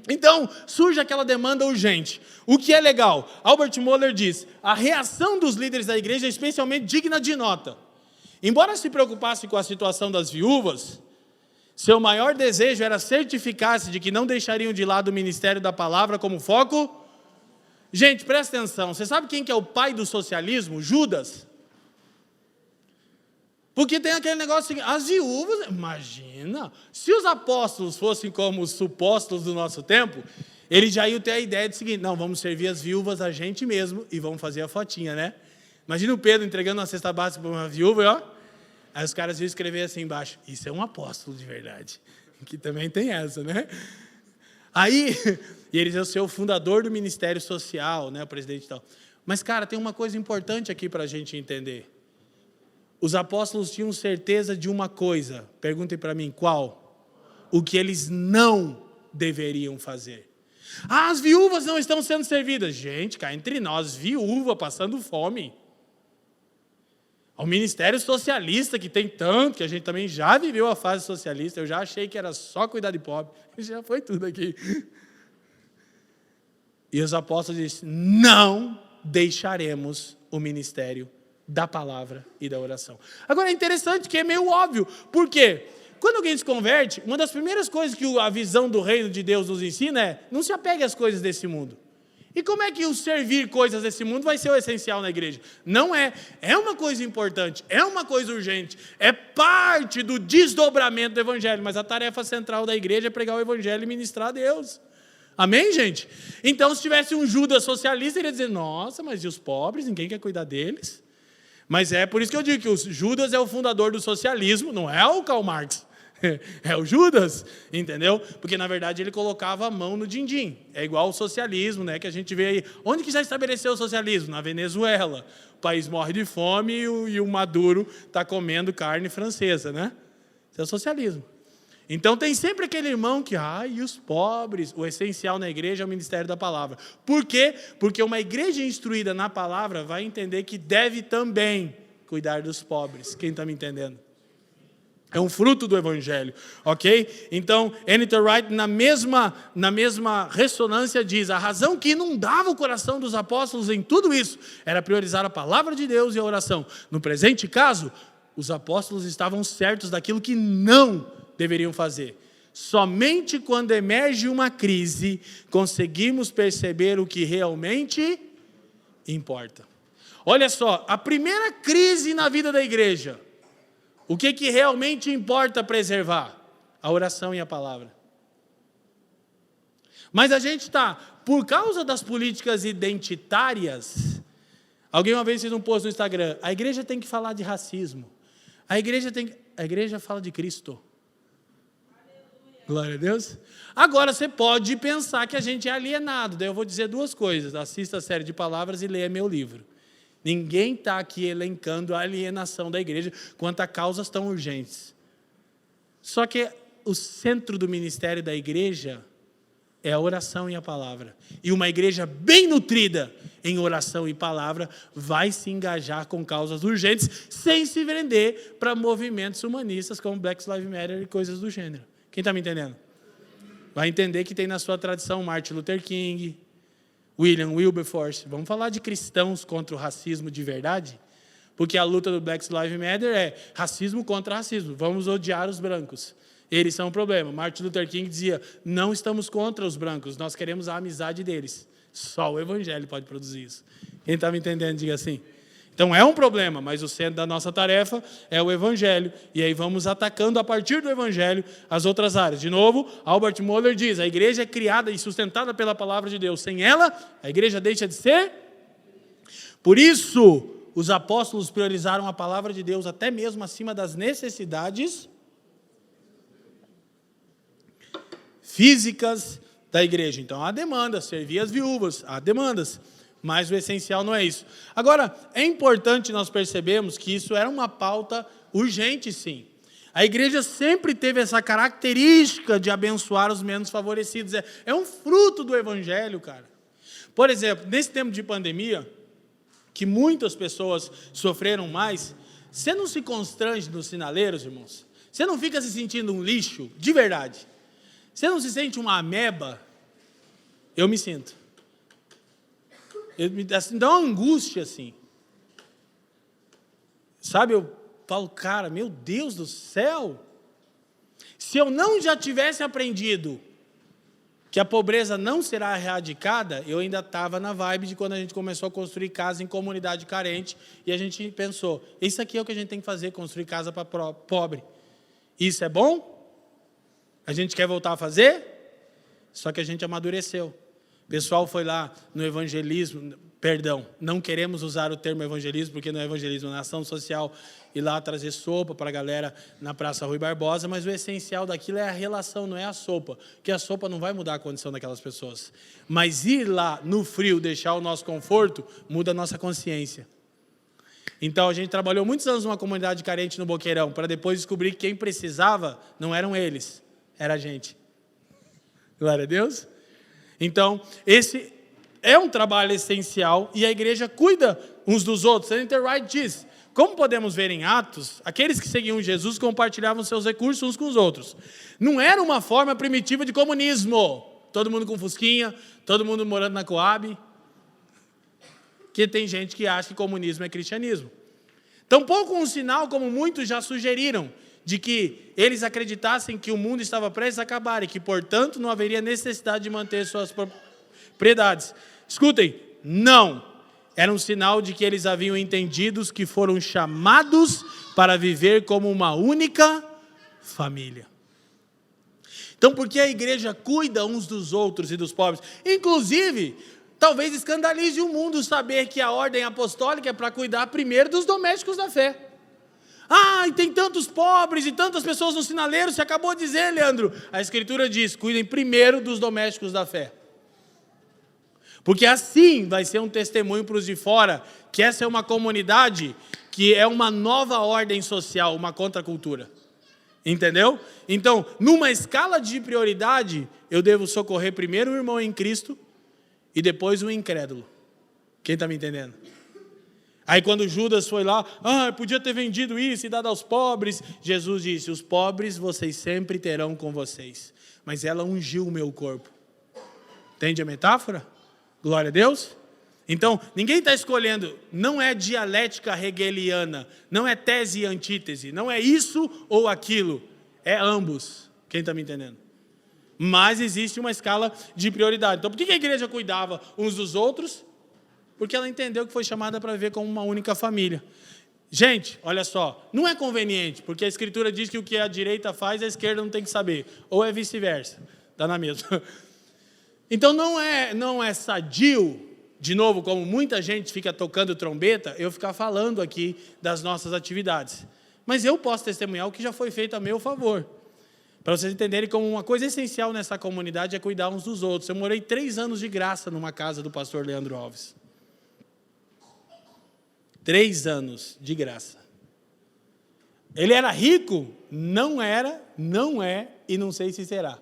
Então, surge aquela demanda urgente. O que é legal? Albert Mohler diz, a reação dos líderes da igreja é especialmente digna de nota. Embora se preocupasse com a situação das viúvas, seu maior desejo era certificar-se de que não deixariam de lado o ministério da palavra como foco. Gente, presta atenção, você sabe quem que é o pai do socialismo? Judas. Porque tem aquele negócio assim, as viúvas, imagina, se os apóstolos fossem como os supostos do nosso tempo, eles já iam ter a ideia do seguinte, não, vamos servir as viúvas a gente mesmo e vamos fazer a fotinha, né? Imagina o Pedro entregando uma cesta básica para uma viúva, ó. Aí os caras iam escrever assim embaixo, isso é um apóstolo de verdade. Que também tem essa, né? Aí, e eles iam ser o fundador do Ministério Social, né, o presidente e tal. Mas, cara, tem uma coisa importante aqui para a gente entender. Os apóstolos tinham certeza de uma coisa. Perguntem para mim, qual? O que eles não deveriam fazer. Ah, as viúvas não estão sendo servidas. Gente, cá entre nós, viúva passando fome. Ao Ministério Socialista, que tem tanto, que a gente também já viveu a fase socialista, eu já achei que era só cuidar de pobre. Já foi tudo aqui. E os apóstolos disseram, não deixaremos o ministério da palavra e da oração. Agora é interessante que é meio óbvio. Por quê? Quando alguém se converte, uma das primeiras coisas que a visão do reino de Deus nos ensina é, não se apegue às coisas desse mundo. E como é que o servir coisas desse mundo vai ser o essencial na igreja? Não é. É uma coisa importante, é uma coisa urgente, é parte do desdobramento do evangelho, mas a tarefa central da igreja é pregar o evangelho e ministrar a Deus. Amém, gente? Então, se tivesse um Judas socialista, ele ia dizer, nossa, mas e os pobres? Ninguém quer cuidar deles? Mas é por isso que eu digo que o Judas é o fundador do socialismo, não é o Karl Marx. É o Judas, entendeu? Porque, na verdade, ele colocava a mão no din-din. É igual o socialismo, né, que a gente vê aí. Onde que já estabeleceu o socialismo? Na Venezuela. O país morre de fome e o Maduro está comendo carne francesa, né? Isso é o socialismo. Então, tem sempre aquele irmão que, e os pobres? O essencial na igreja é o ministério da palavra. Por quê? Porque uma igreja instruída na palavra vai entender que deve também cuidar dos pobres. Quem está me entendendo? É um fruto do evangelho, ok? Então, N.T. Wright, na mesma ressonância, diz, a razão que inundava o coração dos apóstolos em tudo isso era priorizar a palavra de Deus e a oração. No presente caso, os apóstolos estavam certos daquilo que não deveriam fazer. Somente quando emerge uma crise, conseguimos perceber o que realmente importa. Olha só, a primeira crise na vida da igreja, o que realmente importa preservar? A oração e a palavra. Mas a gente está, por causa das políticas identitárias, alguém uma vez fez um post no Instagram, a igreja tem que falar de racismo. A igreja fala de Cristo. Glória a Deus. Agora você pode pensar que a gente é alienado. Daí eu vou dizer duas coisas. Assista a série de palavras e leia meu livro. Ninguém está aqui elencando a alienação da igreja quanto a causas tão urgentes. Só que o centro do ministério da igreja é a oração e a palavra. E uma igreja bem nutrida em oração e palavra vai se engajar com causas urgentes sem se vender para movimentos humanistas como Black Lives Matter e coisas do gênero. Quem está me entendendo? Vai entender que tem na sua tradição Martin Luther King, William Wilberforce. Vamos falar de cristãos contra o racismo de verdade? Porque a luta do Black Lives Matter é racismo contra racismo. Vamos odiar os brancos. Eles são o problema. Martin Luther King dizia, não estamos contra os brancos, nós queremos a amizade deles. Só o evangelho pode produzir isso. Quem está me entendendo, diga assim. Então é um problema, mas o centro da nossa tarefa é o evangelho. E aí vamos atacando a partir do evangelho as outras áreas. De novo, Albert Mohler diz, a igreja é criada e sustentada pela palavra de Deus. Sem ela, a igreja deixa de ser. Por isso, os apóstolos priorizaram a palavra de Deus até mesmo acima das necessidades físicas da igreja. Então há demandas, servir as viúvas, há demandas. Mas o essencial não é isso. Agora, é importante nós percebermos que isso era uma pauta urgente, sim. A igreja sempre teve essa característica de abençoar os menos favorecidos. É um fruto do evangelho, cara. Por exemplo, nesse tempo de pandemia, que muitas pessoas sofreram mais, você não se constrange nos sinaleiros, irmãos? Você não fica se sentindo um lixo, de verdade? Você não se sente uma ameba? Eu me sinto. Assim, dá uma angústia assim. Sabe, eu falo, cara, meu Deus do céu. Se eu não já tivesse aprendido que a pobreza não será erradicada, eu ainda estava na vibe de quando a gente começou a construir casa em comunidade carente, e a gente pensou, isso aqui é o que a gente tem que fazer, construir casa para pobre. Isso é bom? A gente quer voltar a fazer? Só que a gente amadureceu. O pessoal foi lá no evangelismo, Perdão, não queremos usar o termo evangelismo, porque não é evangelismo, é ação social, ir lá trazer sopa para a galera na Praça Rui Barbosa, mas o essencial daquilo é a relação, não é a sopa, porque a sopa não vai mudar a condição daquelas pessoas. Mas ir lá no frio, deixar o nosso conforto, muda a nossa consciência. Então a gente trabalhou muitos anos numa comunidade carente no Boqueirão, para depois descobrir que quem precisava não eram eles, era a gente. Glória a Deus. Então, esse é um trabalho essencial e a igreja cuida uns dos outros. Ellen White diz, como podemos ver em Atos, aqueles que seguiam Jesus compartilhavam seus recursos uns com os outros. Não era uma forma primitiva de comunismo. Todo mundo com fusquinha, todo mundo morando na Coab. Que tem gente que acha que comunismo é cristianismo. Tampouco um sinal, como muitos já sugeriram, de que eles acreditassem que o mundo estava prestes a acabar e que, portanto, não haveria necessidade de manter suas propriedades. Escutem, não. Era um sinal de que eles haviam entendido que foram chamados para viver como uma única família. Então, porque a igreja cuida uns dos outros e dos pobres? Inclusive, talvez escandalize o mundo saber que a ordem apostólica é para cuidar primeiro dos domésticos da fé. Ah, e tem tantos pobres e tantas pessoas no sinaleiro, você acabou de dizer, Leandro. A Escritura diz, cuidem primeiro dos domésticos da fé. Porque assim vai ser um testemunho para os de fora, que essa é uma comunidade que é uma nova ordem social, uma contracultura. Entendeu? Então, numa escala de prioridade, eu devo socorrer primeiro o irmão em Cristo e depois o incrédulo. Quem está me entendendo? Aí quando Judas foi lá, podia ter vendido isso e dado aos pobres. Jesus disse, os pobres vocês sempre terão com vocês. Mas ela ungiu o meu corpo. Entende a metáfora? Glória a Deus. Então, ninguém está escolhendo, não é dialética hegeliana, não é tese e antítese, não é isso ou aquilo, é ambos. Quem está me entendendo? Mas existe uma escala de prioridade. Então, por que a igreja cuidava uns dos outros? Porque ela entendeu que foi chamada para viver como uma única família. Gente, olha só, não é conveniente, porque a Escritura diz que o que a direita faz, a esquerda não tem que saber, ou é vice-versa, está na mesma. Então não é sadio, de novo, como muita gente fica tocando trombeta, eu ficar falando aqui das nossas atividades. Mas eu posso testemunhar o que já foi feito a meu favor. Para vocês entenderem como uma coisa essencial nessa comunidade é cuidar uns dos outros. Eu morei 3 anos de graça numa casa do pastor Leandro Alves. 3 anos de graça. Ele era rico? Não era, não é e não sei se será.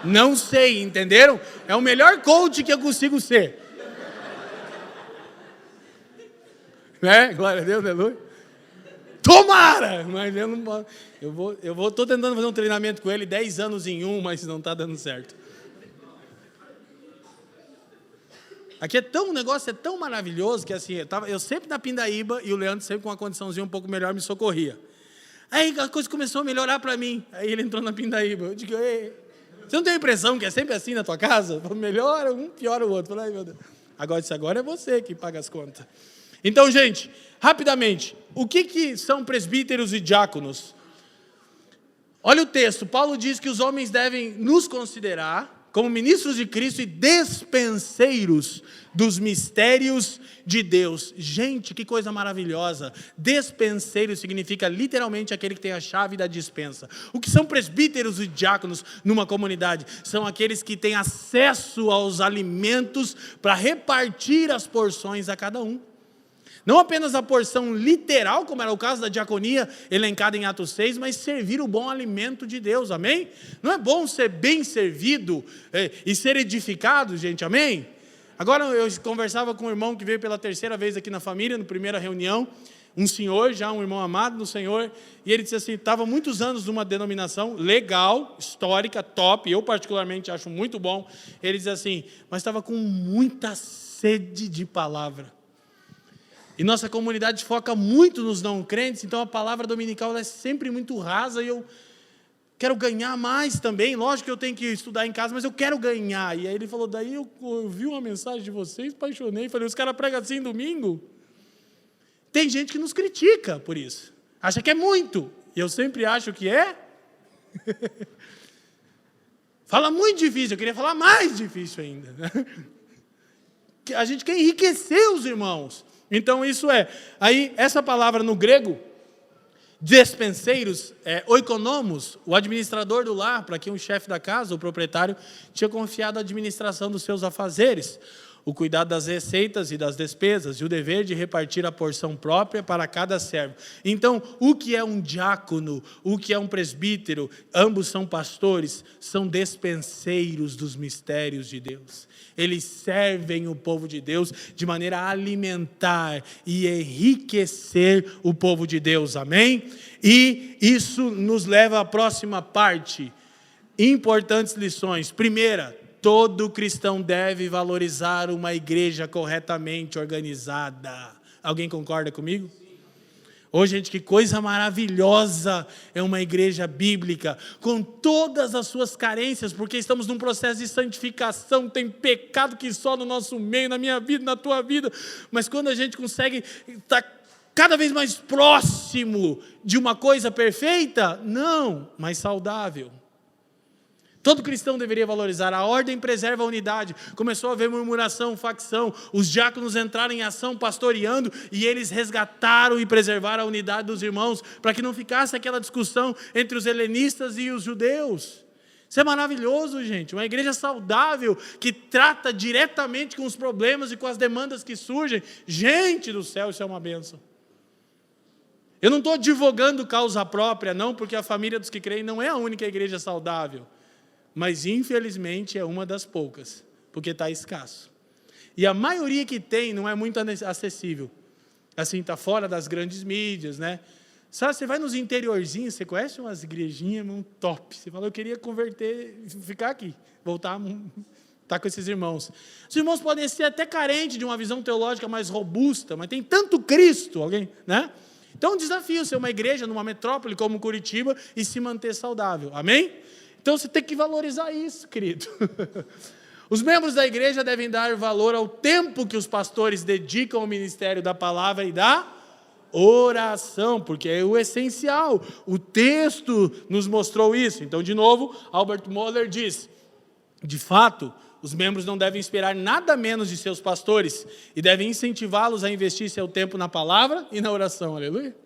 Não sei, entenderam? É o melhor coach que eu consigo ser. Né? Glória a Deus, aleluia. Tomara! Mas eu não posso. Estou tentando fazer um treinamento com ele, 10 anos em um, mas não está dando certo. Aqui o negócio é tão maravilhoso que assim, eu sempre na pindaíba e o Leandro sempre com uma condiçãozinha um pouco melhor me socorria. Aí a coisa começou a melhorar para mim. Aí ele entrou na pindaíba. Eu digo, ei, você não tem a impressão que é sempre assim na tua casa? Melhora um, piora o outro. Ai, meu Deus. Agora é você que paga as contas. Então, gente, rapidamente, o que são presbíteros e diáconos? Olha o texto, Paulo diz que os homens devem nos considerar como ministros de Cristo e despenseiros dos mistérios de Deus. Gente, que coisa maravilhosa. Despenseiro significa literalmente aquele que tem a chave da despensa. O que são presbíteros e diáconos numa comunidade? São aqueles que têm acesso aos alimentos para repartir as porções a cada um. Não apenas a porção literal, como era o caso da diaconia, elencada em Atos 6, mas servir o bom alimento de Deus, amém? Não é bom ser bem servido e ser edificado, gente, amém? Agora eu conversava com um irmão que veio pela 3ª vez aqui na família, na primeira reunião, um senhor, já um irmão amado no Senhor, e ele disse assim, estava muitos anos numa denominação legal, histórica, top, eu particularmente acho muito bom, ele diz assim, mas estava com muita sede de palavra. E nossa comunidade foca muito nos não crentes, então a palavra dominical é sempre muito rasa e eu quero ganhar mais também. Lógico que eu tenho que estudar em casa, mas eu quero ganhar. E aí ele falou, daí eu ouvi uma mensagem de vocês, apaixonei, falei, os caras pregam assim domingo? Tem gente que nos critica por isso, acha que é muito, e eu sempre acho que é. Fala muito difícil, eu queria falar mais difícil ainda. a gente quer enriquecer os irmãos. Então isso aí essa palavra no grego, despenseiros, oikonomos, o administrador do lar, para quem o chefe da casa, o proprietário, tinha confiado a administração dos seus afazeres, o cuidado das receitas e das despesas, e o dever de repartir a porção própria para cada servo. Então, o que é um diácono, o que é um presbítero, ambos são pastores, são despenseiros dos mistérios de Deus. Eles servem o povo de Deus de maneira a alimentar e enriquecer o povo de Deus, amém? E isso nos leva à próxima parte, importantes lições. Primeira, todo cristão deve valorizar uma igreja corretamente organizada. Alguém concorda comigo? Ô, gente, que coisa maravilhosa é uma igreja bíblica, com todas as suas carências, porque estamos num processo de santificação, tem pecado que só no nosso meio, na minha vida, na tua vida, mas quando a gente consegue estar cada vez mais próximo de uma coisa perfeita, não, mas saudável. Todo cristão deveria valorizar. A ordem preserva a unidade. Começou a haver murmuração, facção. Os diáconos entraram em ação pastoreando e eles resgataram e preservaram a unidade dos irmãos para que não ficasse aquela discussão entre os helenistas e os judeus. Isso é maravilhoso, gente. Uma igreja saudável que trata diretamente com os problemas e com as demandas que surgem. Gente do céu, isso é uma bênção. Eu não estou advogando causa própria, não, porque a família dos que creem não é a única igreja saudável. Mas, infelizmente, é uma das poucas, porque está escasso. E a maioria que tem não é muito acessível. Assim, está fora das grandes mídias, né? Sabe, você vai nos interiorzinhos, você conhece umas igrejinhas, top. Você fala, eu queria converter, ficar aqui, voltar, estar com esses irmãos. Os irmãos podem ser até carentes de uma visão teológica mais robusta, mas tem tanto Cristo, alguém, né? Então, é um desafio ser uma igreja numa metrópole como Curitiba e se manter saudável, amém? Então, você tem que valorizar isso, querido. Os membros da igreja devem dar valor ao tempo que os pastores dedicam ao ministério da palavra e da oração, porque é o essencial. O texto nos mostrou isso. Então, de novo, Albert Mohler diz, de fato, os membros não devem esperar nada menos de seus pastores e devem incentivá-los a investir seu tempo na palavra e na oração. Aleluia.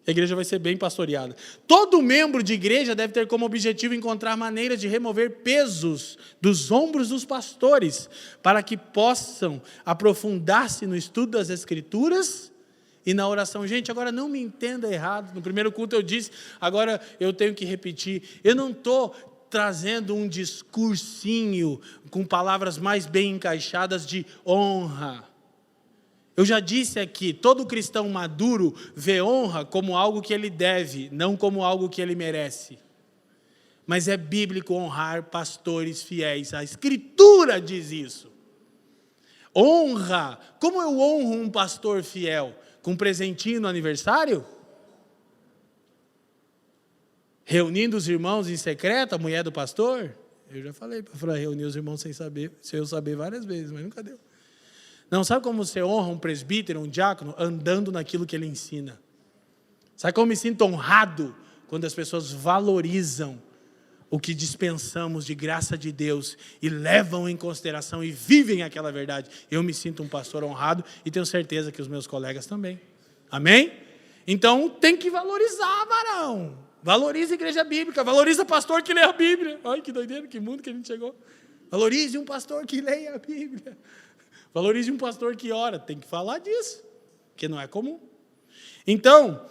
A igreja vai ser bem pastoreada. Todo membro de igreja deve ter como objetivo encontrar maneiras de remover pesos dos ombros dos pastores, para que possam aprofundar-se no estudo das Escrituras e na oração. Gente, agora não me entenda errado. No primeiro culto eu disse, agora eu tenho que repetir. Eu não estou trazendo um discursinho com palavras mais bem encaixadas de honra. Eu já disse aqui, todo cristão maduro vê honra como algo que ele deve, não como algo que ele merece. Mas é bíblico honrar pastores fiéis. A Escritura diz isso. Honra. Como eu honro um pastor fiel? Com um presentinho no aniversário? Reunindo os irmãos em secreto, a mulher do pastor? Eu já falei para reunir os irmãos sem eu saber várias vezes, mas nunca deu. Não, sabe como você honra um presbítero, um diácono? Andando naquilo que ele ensina. Sabe como eu me sinto honrado? Quando as pessoas valorizam o que dispensamos de graça de Deus e levam em consideração e vivem aquela verdade. Eu me sinto um pastor honrado e tenho certeza que os meus colegas também. Amém? Então tem que valorizar, varão. Valorize a igreja bíblica, valorize o pastor que lê a Bíblia. Ai, que doideira, que mundo que a gente chegou. Valorize um pastor que leia a Bíblia. Valorize um pastor que ora, tem que falar disso, porque não é comum. Então,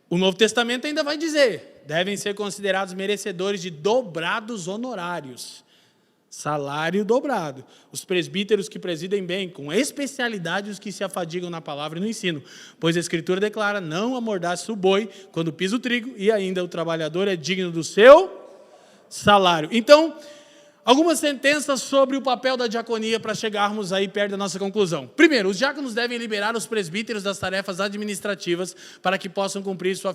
o Novo Testamento ainda vai dizer, devem ser considerados merecedores de dobrados honorários, salário dobrado. Os presbíteros que presidem bem, com especialidade os que se afadigam na palavra e no ensino, pois a Escritura declara, não amordace o boi quando pisa o trigo, e ainda o trabalhador é digno do seu salário. Então, algumas sentenças sobre o papel da diaconia para chegarmos aí perto da nossa conclusão. Primeiro, os diáconos devem liberar os presbíteros das tarefas administrativas para que possam cumprir sua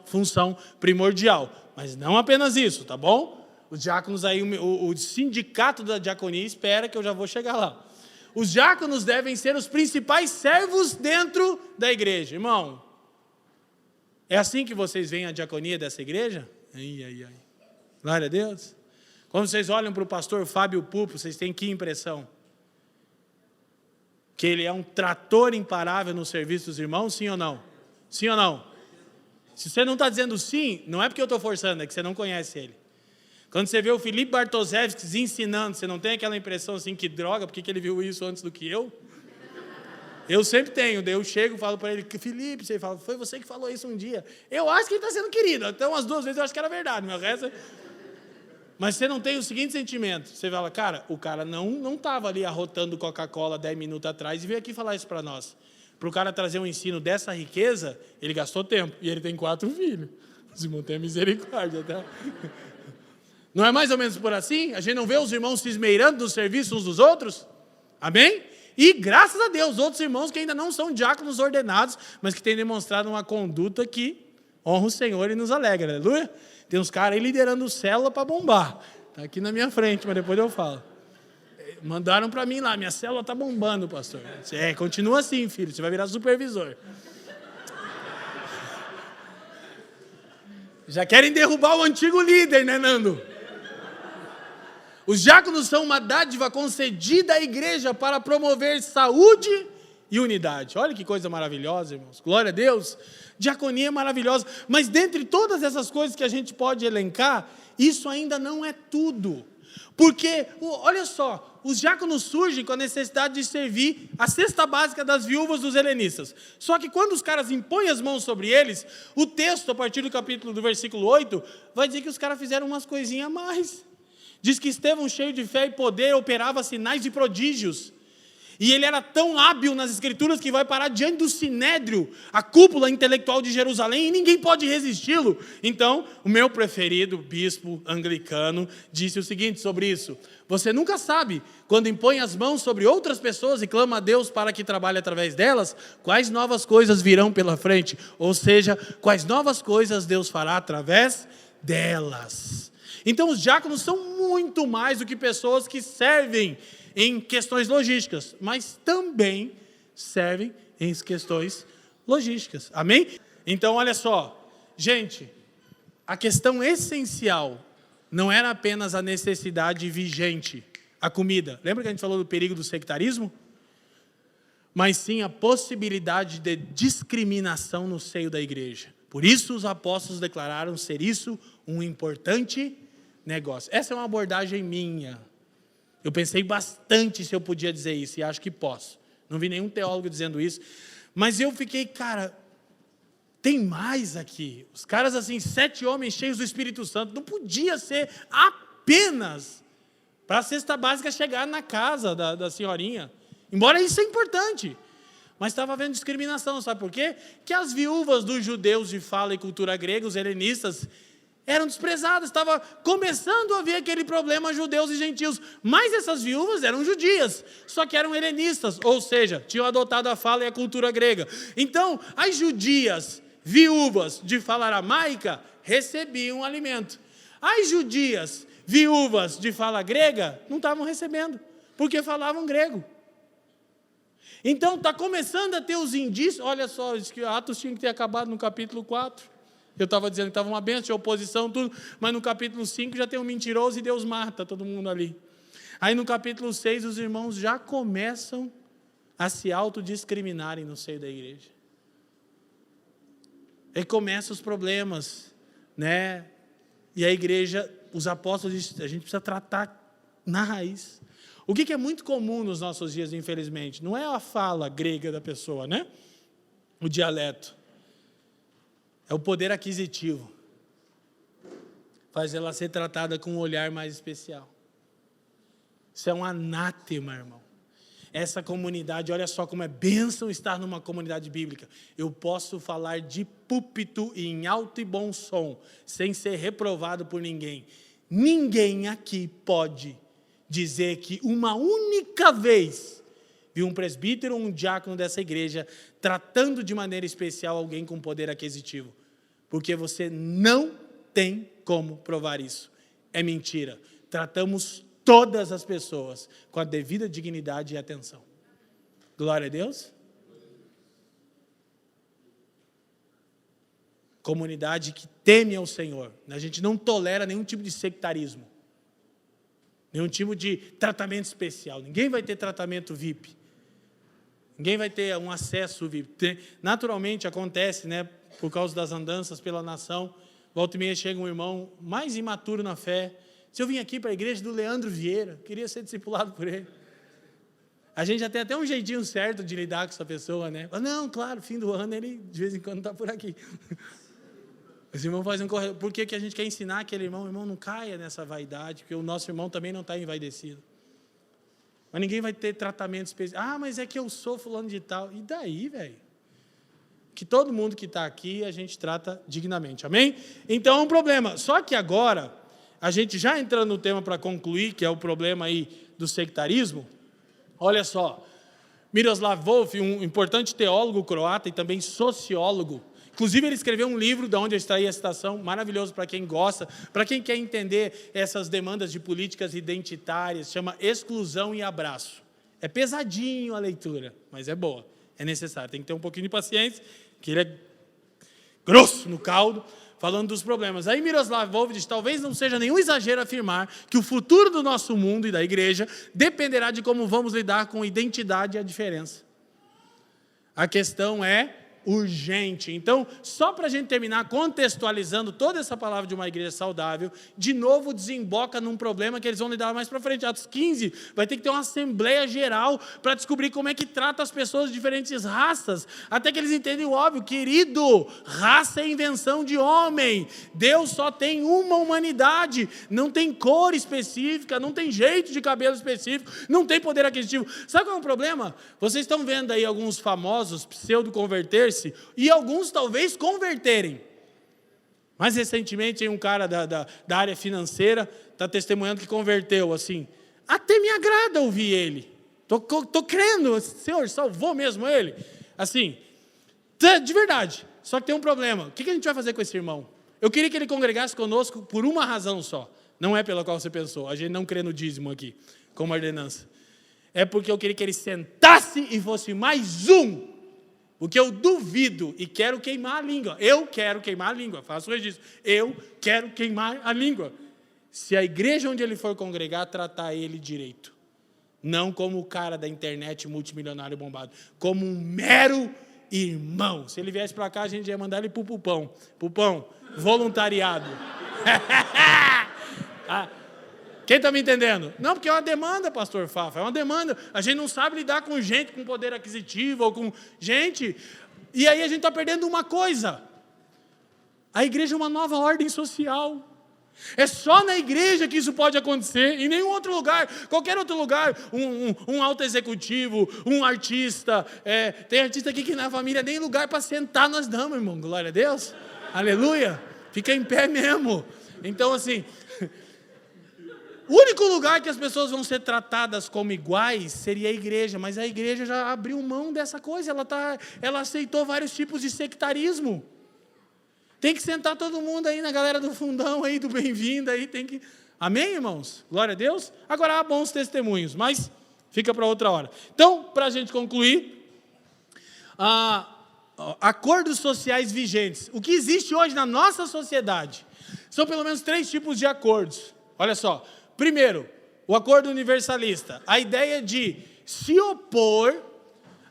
função primordial. Mas não apenas isso, tá bom? Os diáconos aí, o sindicato da diaconia espera que eu já vou chegar lá. Os diáconos devem ser os principais servos dentro da igreja. Irmão, é assim que vocês veem a diaconia dessa igreja? Ai. Glória a Deus. Quando vocês olham para o pastor Fábio Pupo, vocês têm que impressão? Que ele é um trator imparável no serviço dos irmãos, sim ou não? Sim ou não? Se você não está dizendo sim, não é porque eu estou forçando, é que você não conhece ele. Quando você vê o Felipe Bartoszewski ensinando, você não tem aquela impressão assim, que droga, por que ele viu isso antes do que eu? Eu sempre tenho, daí eu chego e falo para ele, Felipe, você fala, foi você que falou isso um dia. Eu acho que ele está sendo querido, então as 2 vezes eu acho que era verdade, meu resto... Mas você não tem o seguinte sentimento, você fala, cara, o cara não estava ali arrotando Coca-Cola 10 minutos atrás e veio aqui falar isso para nós. Para o cara trazer um ensino dessa riqueza, ele gastou tempo, e ele tem 4 filhos. Os irmãos têm misericórdia, tá? Não é mais ou menos por assim? A gente não vê os irmãos se esmeirando no serviço uns dos outros? Amém? E graças a Deus, outros irmãos que ainda não são diáconos ordenados, mas que têm demonstrado uma conduta que honra o Senhor e nos alegra, aleluia? Tem uns caras aí liderando célula para bombar. Está aqui na minha frente, mas depois eu falo. Mandaram para mim lá, minha célula está bombando, pastor. Continua assim, filho, você vai virar supervisor. Já querem derrubar o antigo líder, né, Nando? Os diáconos são uma dádiva concedida à igreja para promover saúde e unidade. Olha que coisa maravilhosa, irmãos. Glória a Deus. Diaconia é maravilhosa. Mas dentre todas essas coisas que a gente pode elencar, isso ainda não é tudo. Porque, olha só, os diáconos surgem com a necessidade de servir a cesta básica das viúvas dos helenistas. Só que quando os caras impõem as mãos sobre eles, o texto, a partir do versículo 8, vai dizer que os caras fizeram umas coisinhas a mais. Diz que Estevão, cheio de fé e poder, operava sinais e prodígios. E ele era tão hábil nas escrituras que vai parar diante do Sinédrio, a cúpula intelectual de Jerusalém, e ninguém pode resisti-lo. Então, o meu preferido bispo anglicano disse o seguinte sobre isso: você nunca sabe, quando impõe as mãos sobre outras pessoas e clama a Deus para que trabalhe através delas, quais novas coisas virão pela frente, ou seja, quais novas coisas Deus fará através delas. Então, os diáconos são muito mais do que pessoas que servem em questões logísticas, mas também servem em questões logísticas. Amém? Então, olha só, gente, a questão essencial não era apenas a necessidade vigente, a comida. Lembra que a gente falou do perigo do sectarismo? Mas sim a possibilidade de discriminação no seio da igreja. Por isso os apóstolos declararam ser isso um importante negócio. Essa é uma abordagem minha. Eu pensei bastante se eu podia dizer isso, e acho que posso. Não vi nenhum teólogo dizendo isso. Mas eu fiquei, cara, tem mais aqui. Os caras assim, 7 homens cheios do Espírito Santo, não podia ser apenas para a cesta básica chegar na casa da senhorinha. Embora isso é importante. Mas estava havendo discriminação, sabe por quê? Que as viúvas dos judeus de fala e cultura grega, os helenistas, eram desprezadas, estava começando a haver aquele problema judeus e gentios, mas essas viúvas eram judias, só que eram helenistas, ou seja, tinham adotado a fala e a cultura grega. Então, as judias, viúvas de fala aramaica, recebiam alimento. As judias, viúvas de fala grega, não estavam recebendo, porque falavam grego. Então, está começando a ter os indícios, olha só, diz que Atos tinha que ter acabado no capítulo 4, eu estava dizendo que estava uma bênção, tinha oposição, tudo, mas no capítulo 5 já tem um mentiroso e Deus mata todo mundo ali. Aí no capítulo 6 os irmãos já começam a se autodiscriminarem no seio da igreja. Aí começam os problemas, né? E a igreja, os apóstolos dizem, a gente precisa tratar na raiz. O que é muito comum nos nossos dias, infelizmente, não é a fala grega da pessoa, né? O dialeto. É o poder aquisitivo. Faz ela ser tratada com um olhar mais especial. Isso é um anátema, irmão. Essa comunidade, olha só como é bênção estar numa comunidade bíblica. Eu posso falar de púlpito e em alto e bom som, sem ser reprovado por ninguém. Ninguém aqui pode dizer que uma única vez viu um presbítero ou um diácono dessa igreja tratando de maneira especial alguém com poder aquisitivo. Porque você não tem como provar isso. É mentira. Tratamos todas as pessoas com a devida dignidade e atenção. Glória a Deus. Comunidade que teme ao Senhor. A gente não tolera nenhum tipo de sectarismo. nenhum tipo de tratamento especial. Ninguém vai ter tratamento VIP. Ninguém vai ter um acesso VIP. Naturalmente acontece, né, por causa das andanças pela nação, volta e meia chega um irmão mais imaturo na fé. Se eu vim aqui para a igreja do Leandro Vieira, queria ser discipulado por ele. A gente já tem até um jeitinho certo de lidar com essa pessoa, né? Não, claro, fim do ano ele de vez em quando está por aqui. Esse irmão faz um corredor. Por que a gente quer ensinar aquele irmão? O irmão não caia nessa vaidade, porque o nosso irmão também não está envaidecido. Mas ninguém vai ter tratamento especial. Mas é que eu sou fulano de tal. E daí, velho? Que todo mundo que está aqui, a gente trata dignamente. Amém? Então, é um problema. Só que agora, a gente já entrando no tema para concluir, que é o problema aí do sectarismo, olha só, Miroslav Volf, um importante teólogo croata e também sociólogo, inclusive ele escreveu um livro de onde eu extraí a citação, maravilhoso para quem gosta, para quem quer entender essas demandas de políticas identitárias, chama Exclusão e Abraço. É pesadinho a leitura, mas é boa, é necessário, tem que ter um pouquinho de paciência, que ele é grosso no caldo, falando dos problemas. Aí Miroslav Volf diz, talvez não seja nenhum exagero afirmar que o futuro do nosso mundo e da igreja dependerá de como vamos lidar com identidade e a diferença. A questão é urgente. Então, só para a gente terminar, contextualizando toda essa palavra de uma igreja saudável, de novo desemboca num problema que eles vão lidar mais para frente. Atos 15, vai ter que ter uma assembleia geral para descobrir como é que trata as pessoas de diferentes raças, até que eles entendem o óbvio, querido, raça é invenção de homem, Deus só tem uma humanidade, não tem cor específica, não tem jeito de cabelo específico, não tem poder aquisitivo. Sabe qual é o problema? Vocês estão vendo aí alguns famosos pseudo-converter-se, e alguns talvez converterem. Mais recentemente, um cara da área financeira está testemunhando que converteu, assim, até me agrada ouvir ele, estou crendo, Senhor, salvou mesmo ele, assim, de verdade, só que tem um problema, o que a gente vai fazer com esse irmão? Eu queria que ele congregasse conosco por uma razão só, não é pela qual você pensou, a gente não crê no dízimo aqui, como ordenança, é porque eu queria que ele sentasse e fosse mais um, porque eu duvido e quero queimar a língua. Eu quero queimar a língua. Faço o registro. Eu quero queimar a língua. Se a igreja onde ele for congregar, tratar ele direito. Não como o cara da internet multimilionário bombado. Como um mero irmão. Se ele viesse para cá, a gente ia mandar ele para o Pupão. Pupão, voluntariado. Quem está me entendendo? Não, porque é uma demanda, pastor Fafa, é uma demanda. A gente não sabe lidar com gente com poder aquisitivo, ou com gente. E aí a gente está perdendo uma coisa. A igreja é uma nova ordem social. É só na igreja que isso pode acontecer, em nenhum outro lugar. Qualquer outro lugar, um alto executivo, um artista. Tem artista aqui que na família nem lugar para sentar nós damos, irmão. Glória a Deus. Aleluia. Fica em pé mesmo. Então, assim... O único lugar que as pessoas vão ser tratadas como iguais seria a igreja, mas a igreja já abriu mão dessa coisa, ela aceitou vários tipos de sectarismo. Tem que sentar todo mundo aí na galera do fundão, aí, do bem-vindo, aí tem que... Amém, irmãos? Glória a Deus. Agora há bons testemunhos, mas fica para outra hora. Então, para a gente concluir, acordos sociais vigentes. O que existe hoje na nossa sociedade são pelo menos 3 tipos de acordos. Olha só. Primeiro, o acordo universalista, a ideia de se opor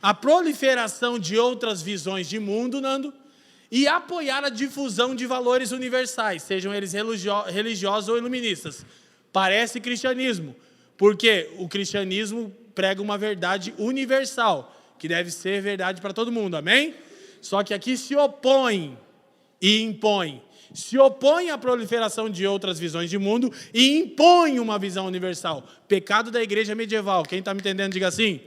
à proliferação de outras visões de mundo, Nando, e apoiar a difusão de valores universais, sejam eles religiosos ou iluministas. Parece cristianismo, porque o cristianismo prega uma verdade universal, que deve ser verdade para todo mundo, amém? Só que aqui se opõe e impõe. Se opõe à proliferação de outras visões de mundo e impõe uma visão universal. Pecado da igreja medieval. Quem está me entendendo, diga assim.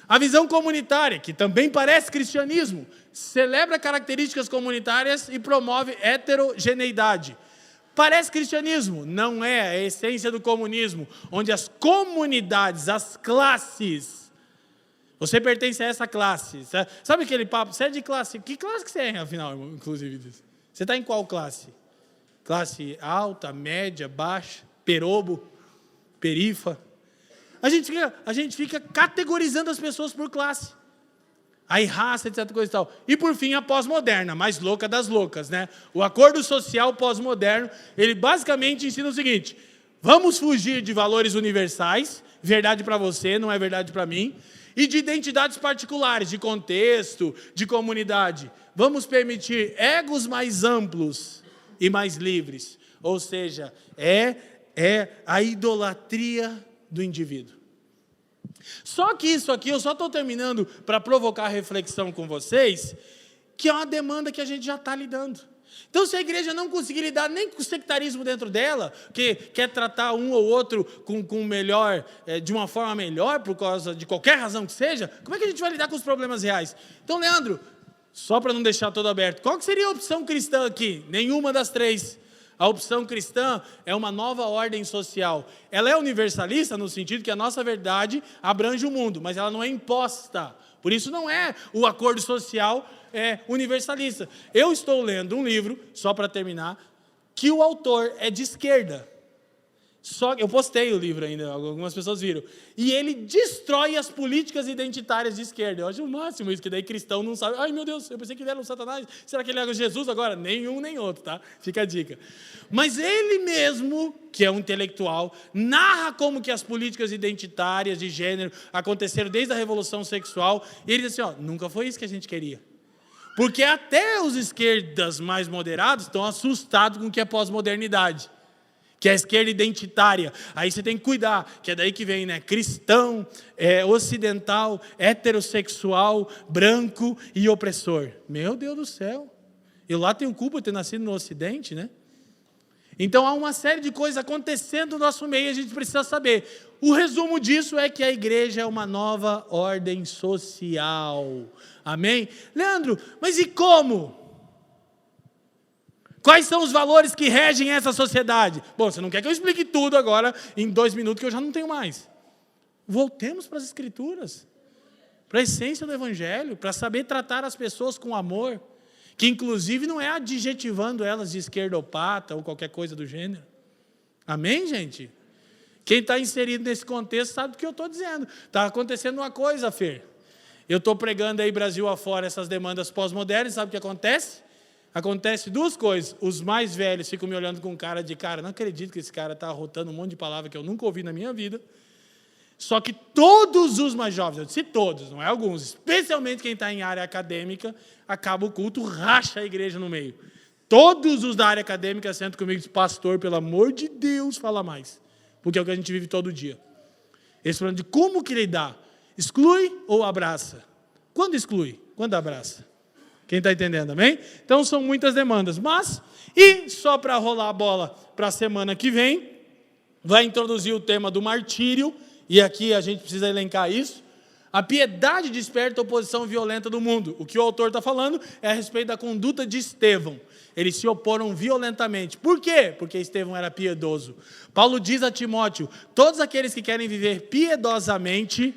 A visão comunitária, que também parece cristianismo, celebra características comunitárias e promove heterogeneidade. Parece cristianismo, não é a essência do comunismo, onde as comunidades, as classes, você pertence a essa classe. Sabe aquele papo? Você é de classe? Que classe que você é, afinal, inclusive? Você está em qual classe? Classe alta, média, baixa, perobo, perifa? A gente fica categorizando as pessoas por classe. Aí raça, etc. Coisa e tal. E por fim a pós-moderna, mais louca das loucas, né? O acordo social pós-moderno, ele basicamente ensina o seguinte: Vamos fugir de valores universais, verdade para você, não é verdade para mim, e de identidades particulares, de contexto, de comunidade. Vamos permitir egos mais amplos e mais livres. Ou seja, é a idolatria do indivíduo. Só que isso aqui, eu só estou terminando para provocar reflexão com vocês, que é uma demanda que a gente já está lidando. Então, se a igreja não conseguir lidar nem com o sectarismo dentro dela, que quer tratar um ou outro com melhor, de uma forma melhor, por causa de qualquer razão que seja, como é que a gente vai lidar com os problemas reais? Então, Leandro, só para não deixar todo aberto, qual que seria a opção cristã aqui? Nenhuma das três. A opção cristã é uma nova ordem social. Ela é universalista no sentido que a nossa verdade abrange o mundo, mas ela não é imposta. Por isso não é o acordo social universalista. Eu estou lendo um livro, só para terminar, que o autor é de esquerda. Eu postei o livro ainda, algumas pessoas viram. E ele destrói as políticas identitárias de esquerda. Eu acho o máximo isso, que daí cristão não sabe. Ai, meu Deus, eu pensei que ele era um satanás. Será que ele era Jesus agora? Nenhum, nem outro, tá? Fica a dica. Mas ele mesmo, que é um intelectual, narra como que as políticas identitárias de gênero aconteceram desde a Revolução Sexual. E ele diz assim, nunca foi isso que a gente queria. Porque até os esquerdas mais moderados estão assustados com o que é pós-modernidade, que é a esquerda identitária. Aí você tem que cuidar, que é daí que vem, né? Cristão, ocidental, heterossexual, branco e opressor. Meu Deus do céu. Eu lá tenho culpa de ter nascido no Ocidente, né? Então há uma série de coisas acontecendo no nosso meio e a gente precisa saber. O resumo disso é que a igreja é uma nova ordem social. Amém? Leandro, mas e como? Quais são os valores que regem essa sociedade? Bom, você não quer que eu explique tudo agora em 2 minutos, que eu já não tenho mais. Voltemos para as Escrituras, para a essência do Evangelho, para saber tratar as pessoas com amor, que inclusive não é adjetivando elas de esquerdopata ou qualquer coisa do gênero. Amém, gente? Quem está inserido nesse contexto sabe do que eu estou dizendo. Está acontecendo uma coisa, Fer. Eu estou pregando aí Brasil afora essas demandas pós-modernas, sabe o que acontece? Acontece 2 coisas. Os mais velhos ficam me olhando com cara de não acredito que esse cara está arrotando um monte de palavra que eu nunca ouvi na minha vida. Só que todos os mais jovens, eu disse todos, não é alguns, especialmente quem está em área acadêmica, acaba o culto, racha a igreja no meio. Todos os da área acadêmica sentam comigo e dizem, pastor, pelo amor de Deus, fala mais. Porque é o que a gente vive todo dia. Esse problema de como que lidar. Exclui ou abraça? Quando exclui? Quando abraça? Quem está entendendo, amém? Então são muitas demandas. Mas, e só para rolar a bola para a semana que vem, vai introduzir o tema do martírio, e aqui a gente precisa elencar isso. A piedade desperta a oposição violenta do mundo. O que o autor está falando é a respeito da conduta de Estevão. Eles se oporam violentamente. Por quê? Porque Estevão era piedoso. Paulo diz a Timóteo, todos aqueles que querem viver piedosamente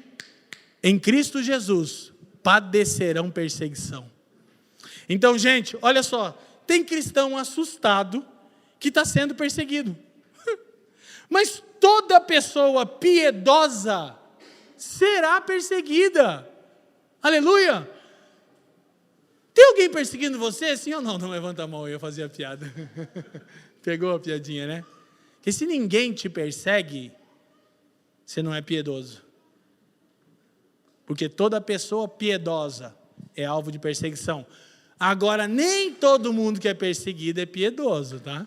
em Cristo Jesus padecerão perseguição. Então, gente, olha só, tem cristão assustado que está sendo perseguido. Mas toda pessoa piedosa será perseguida. Aleluia! Tem alguém perseguindo você? Sim ou não? Não levanta a mão, eu ia fazer a piada. Pegou a piadinha, né? Porque se ninguém te persegue, você não é piedoso. Porque toda pessoa piedosa é alvo de perseguição. Agora, nem todo mundo que é perseguido é piedoso, tá?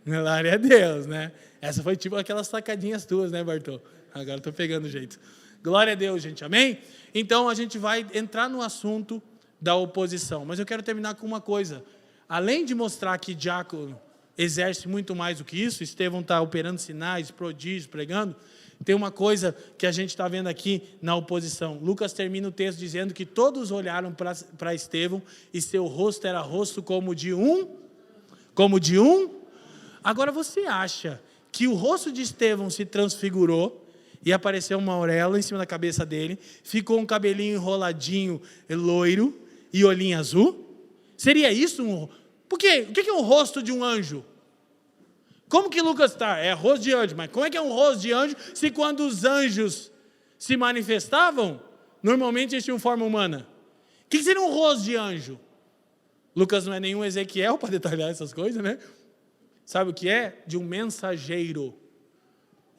Glória a Deus, né? Essa foi tipo aquelas sacadinhas tuas, né, Bartô? Agora estou pegando o jeito. Glória a Deus, gente, amém? Então, a gente vai entrar no assunto da oposição. Mas eu quero terminar com uma coisa. Além de mostrar que diácono exerce muito mais do que isso, Estevão está operando sinais, prodígios, pregando, tem uma coisa que a gente está vendo aqui na oposição. Lucas termina o texto dizendo que todos olharam para Estevão e seu rosto era rosto como de um. Agora você acha que o rosto de Estevão se transfigurou e apareceu uma auréola em cima da cabeça dele, ficou um cabelinho enroladinho, loiro e olhinho azul? Seria isso? Por quê? O que é um rosto de um anjo? Como que Lucas está? É rosto de anjo, mas como é que é um rosto de anjo se quando os anjos se manifestavam, normalmente eles tinham forma humana? O que seria um rosto de anjo? Lucas não é nenhum Ezequiel para detalhar essas coisas, né? Sabe o que é? De um mensageiro.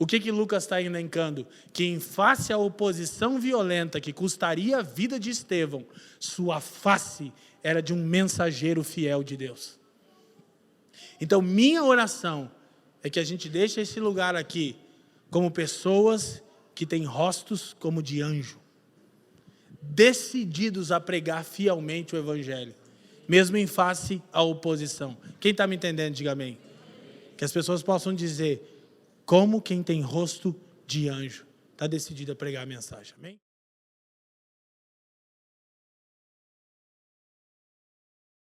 O que Lucas está elencando? Que em face à oposição violenta que custaria a vida de Estevão, sua face era de um mensageiro fiel de Deus. Então, minha oração é que a gente deixe esse lugar aqui como pessoas que têm rostos como de anjo, decididos a pregar fielmente o Evangelho, mesmo em face à oposição. Quem está me entendendo, diga amém. Que as pessoas possam dizer, como quem tem rosto de anjo, está decidido a pregar a mensagem. Amém?